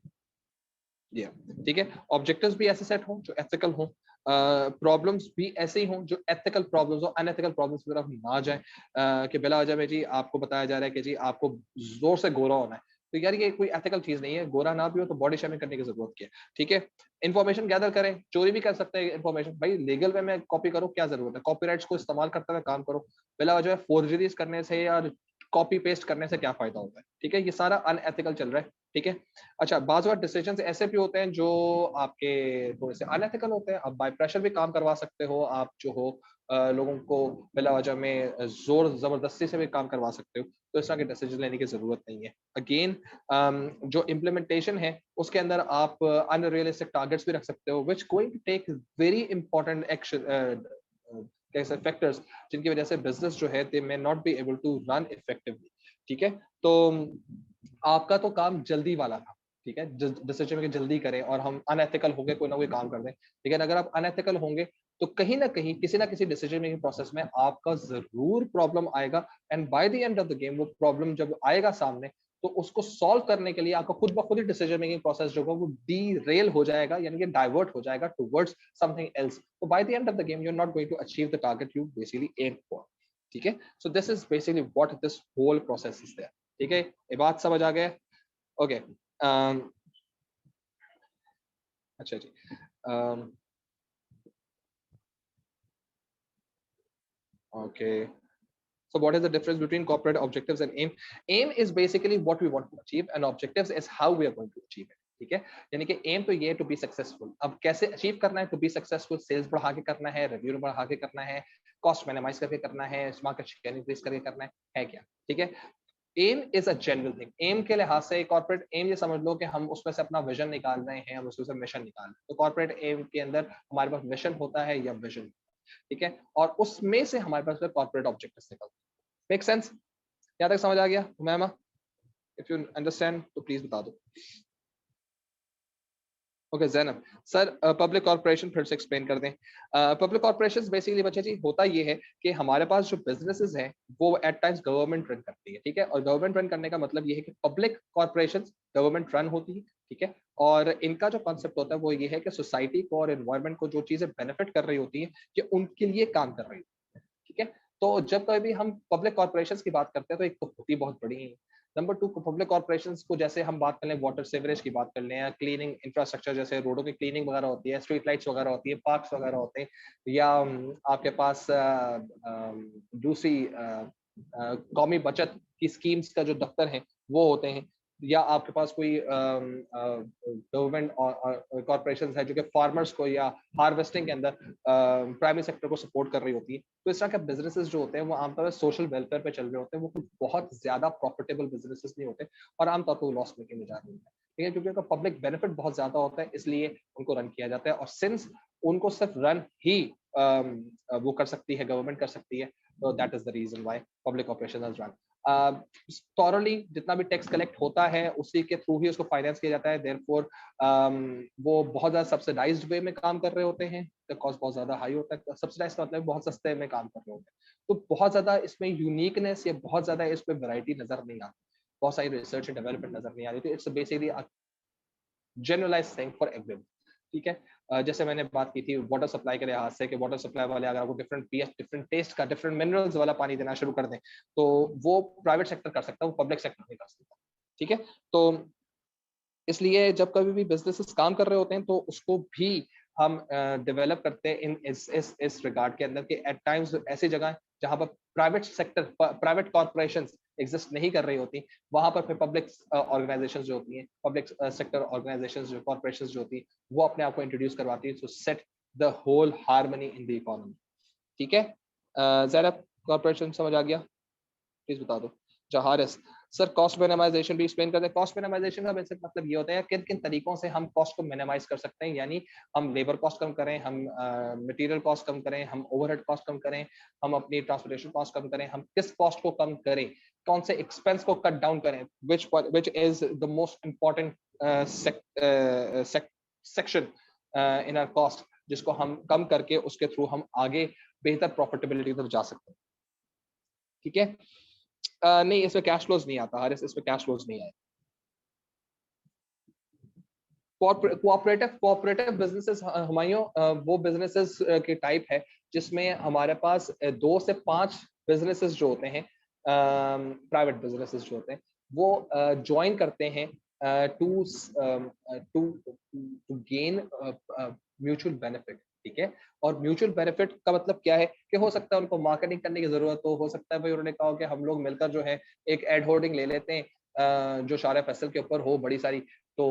या ठीक है, ऑब्जेक्टिव्स भी ऐसे सेट हों जो एथिकल हों, प्रॉब्लम्स भी ऐसे ही हों जो एथिकल प्रॉब्लम्स और अनएथिकल प्रॉब्लम्स की तरफ ना जाए. कि बिला वजह में जी आपको बताया जा रहा है कि जी आपको जोर से गोरा होना है, तो यार ये कोई एथिकल चीज नहीं है. गोरा ना भी हो तो बॉडी शेमिंग करने की जरूरत क्या है. ठीक है, इन्फॉर्मेशन गैदर करें, चोरी भी कर सकते हैं इन्फॉर्मेशन, भाई लीगल वे में कॉपी करो, क्या जरूरत है, कॉपीराइट्स को इस्तेमाल करते हुए काम करो. बिला वजह फोर्जरीज करने से या कॉपी पेस्ट करने से क्या फायदा होता है. ठीक है, ये सारा अनएथिकल चल रहा है. ठीक है. अच्छा, बाज़ बार डिसीजंस ऐसे भी होते हैं जो आपके थोड़े से अनएथिकल होते हैं. आप बाय प्रेशर भी काम करवा सकते हो, आप जो हो लोगों को बिला वजह में जोर जबरदस्ती से भी काम करवा सकते हो, तो इस तरह के डिसीजन लेने की जरूरत नहीं है. अगेन जो इम्प्लीमेंटेशन है उसके अंदर आप अनरियलिस्टिक टारगेट्स भी रख सकते हो, which going to take very important action कैसे फैक्टर्स, जिनकी वजह से बिजनेस जो है they may not be able to run effectively. ठीक है, तो आपका तो काम जल्दी वाला था. ठीक है, डिसीजन में जल्दी करें और हम अनएथिकल होंगे, कोई ना कोई काम कर दें. लेकिन अगर आप अनएथिकल होंगे तो कहीं ना कहीं किसी ना किसी डिसीजन मेकिंग प्रोसेस में आपका जरूर प्रॉब्लम आएगा. And bye the end of the game वो प्रॉब्लम जब आएगा सामने, तो उसको सॉल्व करने के लिए आपका खुद ब खुद ही डिसीजन मेकिंग प्रोसेस जो होगा वो डी रेल हो जाएगा, यानी कि डाइवर्ट हो जाएगा टुवर्ड्स समथिंग एल्स. तो by the end of the game you are not going to achieve the target you basically aim for. ठीक है, so this is basically what this whole process is there. ठीक है, ये बात समझ आ गया. Okay. अच्छा जी. Okay. So what is the difference between corporate objectives and aim? Aim is basically what we want to achieve and objectives is how we are going to achieve it. ठीक है, यानी कि एम तो ये है to be successful. अब कैसे achieve करना है टू बी सक्सेसफुल? सेल्स बढ़ा के करना है, रेवेन्यू बढ़ा के करना है, कॉस्ट मिनिमाइज करके करना है, मार्केट शेयर इंक्रीज करके करना है क्या. ठीक है, aim is a general thing. Aim के लिहाज से कॉर्पोरेट एम ये समझ लो कि हम उसमें से अपना विजन निकाल रहे हैं, हम उसमें से मिशन निकाल रहे हैं. तो कॉर्पोरेट एम के अंदर हमारे पास मिशन होता है या विजन. ठीक है, और उसमें से हमारे पास कॉर्पोरेट ऑब्जेक्टिव्स निकलते हैं. Make sense? यहाँ तक समझ आ गया मैम? इफ यू अंडरस्टैंड तो प्लीज बता दो. Okay Zainab sir, public corporation फिर से एक्सप्लेन कर दें. पब्लिक कॉर्पोरेशन बेसिकली बच्चे जी होता ये है कि हमारे पास जो बिजनेसेस हैं वो एट टाइम्स गवर्नमेंट रन करती है. ठीक है, और गवर्नमेंट रन करने का मतलब ये है कि पब्लिक कॉर्पोरेशन गवर्नमेंट रन होती है. ठीक है, और इनका जो कॉन्सेप्ट होता है वो ये है कि सोसाइटी को और एनवायरमेंट को जो चीजें बेनिफिट कर रही होती है कि उनके लिए काम कर रही होती है. ठीक है, तो जब कभी हम पब्लिक कॉर्पोरेशन की बात करते हैं तो एक तो होती बहुत बड़ी है. नंबर टू, पब्लिक कॉर्पोरेशन को जैसे हम बात कर लें, वाटर सेवरेज की बात कर लें या क्लीनिंग इंफ्रास्ट्रक्चर, जैसे रोडों की क्लीनिंग वगैरह होती है, स्ट्रीट लाइट्स वगैरह होती है, पार्क्स वगैरह होते हैं, या आपके पास दूसरी कौमी बचत की स्कीम्स का जो दफ्तर है वो होते हैं, या आपके पास कोई गवर्नमेंट और कॉर्पोरेशन है जो कि फार्मर्स को या हार्वेस्टिंग के अंदर प्राइमरी सेक्टर को सपोर्ट कर रही होती है. तो इस तरह के बिजनेसेस जो होते हैं वो आमतौर पर सोशल वेलफेयर पे चल रहे होते हैं, वो कुछ बहुत ज्यादा प्रॉफिटेबल बिजनेसेस नहीं होते और आमतौर पर लॉस मेकिंग में जा रहे होते हैं. ठीक है, क्योंकि उनका पब्लिक बेनिफिट बहुत ज्यादा होता है, इसलिए उनको रन किया जाता है. और सिंस उनको सिर्फ रन ही वो कर सकती है, गवर्नमेंट कर सकती है, तो that is the reason why public operation is run. Thoroughly जितना भी टैक्स कलेक्ट होता है उसी के थ्रू ही उसको फाइनेंस किया जाता है. देयरफॉर वो बहुत ज्यादा सब्सिडाइज्ड वे में काम कर रहे होते हैं, द कॉस्ट बहुत ज्यादा हाई होता है. सब्सिडाइज का मतलब बहुत सस्ते में काम कर रहे होते हैं, तो बहुत ज्यादा इसमें यूनिकनेस या बहुत ज्यादा इसमें वैरायटी नजर नहीं आती, बहुत सारी रिसर्च एंड डेवलपमेंट नजर नहीं आ रही थी. It's basically generalized thing for everyone. ठीक है। जैसे मैंने बात की थी वाटर सप्लाई के लिहाज से कि वाटर सप्लाई वाले अगर आपको डिफरेंट पीएच, डिफरेंट टेस्ट का, डिफरेंट मिनरल्स वाला पानी देना शुरू कर दें, तो वो प्राइवेट सेक्टर कर सकता है, वो पब्लिक सेक्टर नहीं कर सकता। ठीक है। तो इसलिए जब कभी भी बिजनेसेस काम कर रहे होते हैं तो उसको भी हम डेवलप करते हैं इन इस रिगार्ड के अंदर कि एट टाइम्स ऐसी जगह जहां पर private sector, private corporations exist नहीं कर रही होती, वहां पर फिर पब्लिक ऑर्गेनाइजेशंस जो होती हैं, पब्लिक सेक्टर ऑर्गेनाइजेशंस जो कॉर्पोरेशंस जो होती हैं, वो अपने आप को इंट्रोड्यूस करवाती है to set the whole harmony in the economy. ठीक है। जरा कॉर्पोरेशन समझ आ गया? प्लीज बता दो। जहारस सर, कॉस्ट मिनिमाइजेशन भी एक्सप्लेन करते हैं। कॉस्ट मिनिमाइजेशन का बेसिक मतलब ये होता है किन किन तरीकों से हम कॉस्ट को मिनिमाइज कर सकते हैं, यानी हम लेबर कॉस्ट कम करें, हम मटेरियल कॉस्ट कम करें, हम ओवरहेड कॉस्ट कम करें, हम अपनी ट्रांसपोर्टेशन कॉस्ट कम करें, हम किस कॉस्ट को कम करें, कौन से एक्सपेंस को कट डाउन करें, which is the most important section in our cost, जिसको हम कम करके उसके थ्रू हम आगे बेहतर प्रॉफिटेबिलिटी तक जा सकते हैं। ठीक है। नहीं, इसमें कैश फ्लोज नहीं आता हारिस, इसमें कैश फ्लोज नहीं आए। कोऑपरेटिव कोऑपरेटिव बिजनेसेस हमायों वो बिजनेसेस की टाइप है जिसमें हमारे पास 2 से 5 बिजनेसेस जो होते हैं, प्राइवेट बिजनेसेस जो होते हैं, वो ज्वाइन करते हैं to to to gain mutual benefit. ठीक है। और म्यूचुअल बेनिफिट का मतलब क्या है कि हो सकता है उनको मार्केटिंग करने की जरूरत हो सकता है भाई उन्होंने कहा कि हम लोग मिलकर जो है एक एड होर्डिंग ले लेते हैं जो शारा फैसल के ऊपर हो बड़ी सारी। तो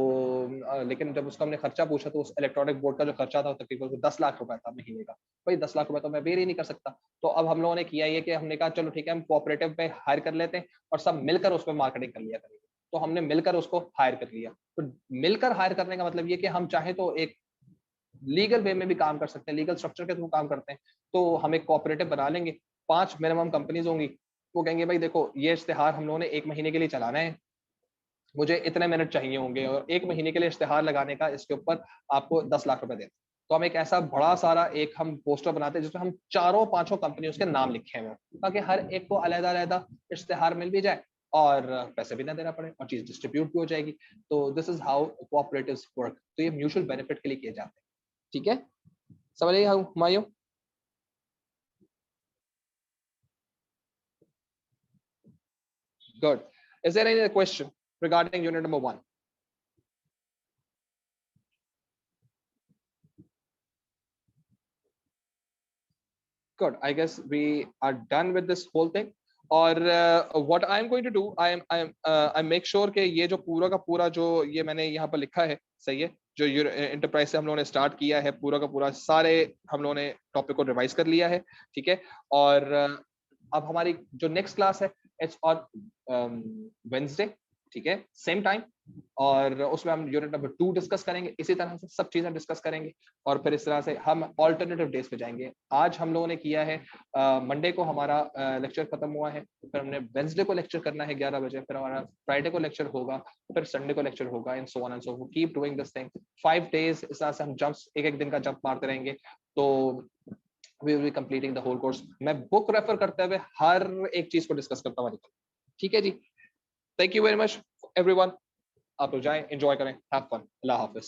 लेकिन जब उसका हमने खर्चा पूछा तो उस इलेक्ट्रॉनिक बोर्ड का जो खर्चा था तकरीबन 10 लाख रुपए था महीने का। भाई 10 लाख रुपए तो मैं बेर ही नहीं कर सकता। तो अब हम लोगों ने किया ये कि हमने कहा चलो ठीक है, हम कोऑपरेटिव पे हायर कर लेते हैं और सब मिलकर उसमें मार्केटिंग कर लिया करेंगे। तो हमने मिलकर उसको हायर कर लिया। तो मिलकर हायर करने का मतलब ये कि हम चाहे तो एक लीगल वे में भी काम कर सकते हैं, लीगल स्ट्रक्चर के थ्रू काम करते हैं। तो हम एक कोऑपरेटिव बना लेंगे, 5 मिनिमम कंपनीज होंगी। वो कहेंगे भाई देखो ये इश्तेहार हम लोगों ने 1 महीने के लिए चलाना है, मुझे इतने मिनट चाहिए होंगे और 1 महीने के लिए इश्तेहार लगाने का इसके ऊपर आपको 10 लाख रुपए दें। तो हम एक ऐसा बड़ा सारा एक हम पोस्टर बनाते हैं जिसमें हम चारों पांचों कंपनी उसके नाम लिखे हुए हैं ताकि हर एक को अलग अलग इश्तेहार मिल भी जाए और पैसे भी ना देना पड़े और चीज डिस्ट्रीब्यूट भी हो जाएगी। तो this is how cooperatives work. तो ये म्यूचुअल बेनिफिट के लिए किए जाते हैं। ठीक है। समझ आइए Humayun? Good. Is there any question regarding unit number 1? Good. I guess we are done with this whole thing. और what I'm going to do, I make sure कि ये जो पूरा का पूरा जो ये मैंने यहाँ पर लिखा है सही है, जो इंटरप्राइज से हम लोगों ने स्टार्ट किया है पूरा का पूरा सारे हम लोगों ने टॉपिक को रिवाइज कर लिया है। ठीक है। और अब हमारी जो नेक्स्ट क्लास है इट्स ऑन वेंसडे। ठीक है, सेम टाइम। और उसमें हम यूनिट नंबर 2 डिस्कस करेंगे, इसी तरह से सब चीजें डिस्कस करेंगे और फिर इस तरह से हम ऑल्टरनेटिव डेज पे जाएंगे। आज हम लोगों ने किया है मंडे को हमारा लेक्चर खत्म हुआ है, फिर हमने वेंसडे को लेक्चर करना है 11 बजे, फिर हमारा फ्राइडे को लेक्चर होगा, फिर संडे को लेक्चर होगा and so on and so forth. Keep doing this thing 5 days. इस तरह से हम जंप्स एक एक दिन का जंप मारते रहेंगे तो we will be completing the whole course. मैं बुक रेफर करते हुए हर एक चीज को डिस्कस करता हुआ। ठीक है जी। Thank you very much everyone. आप लोग जाएं, एंजॉय करें, हैव फन। Allah Hafiz.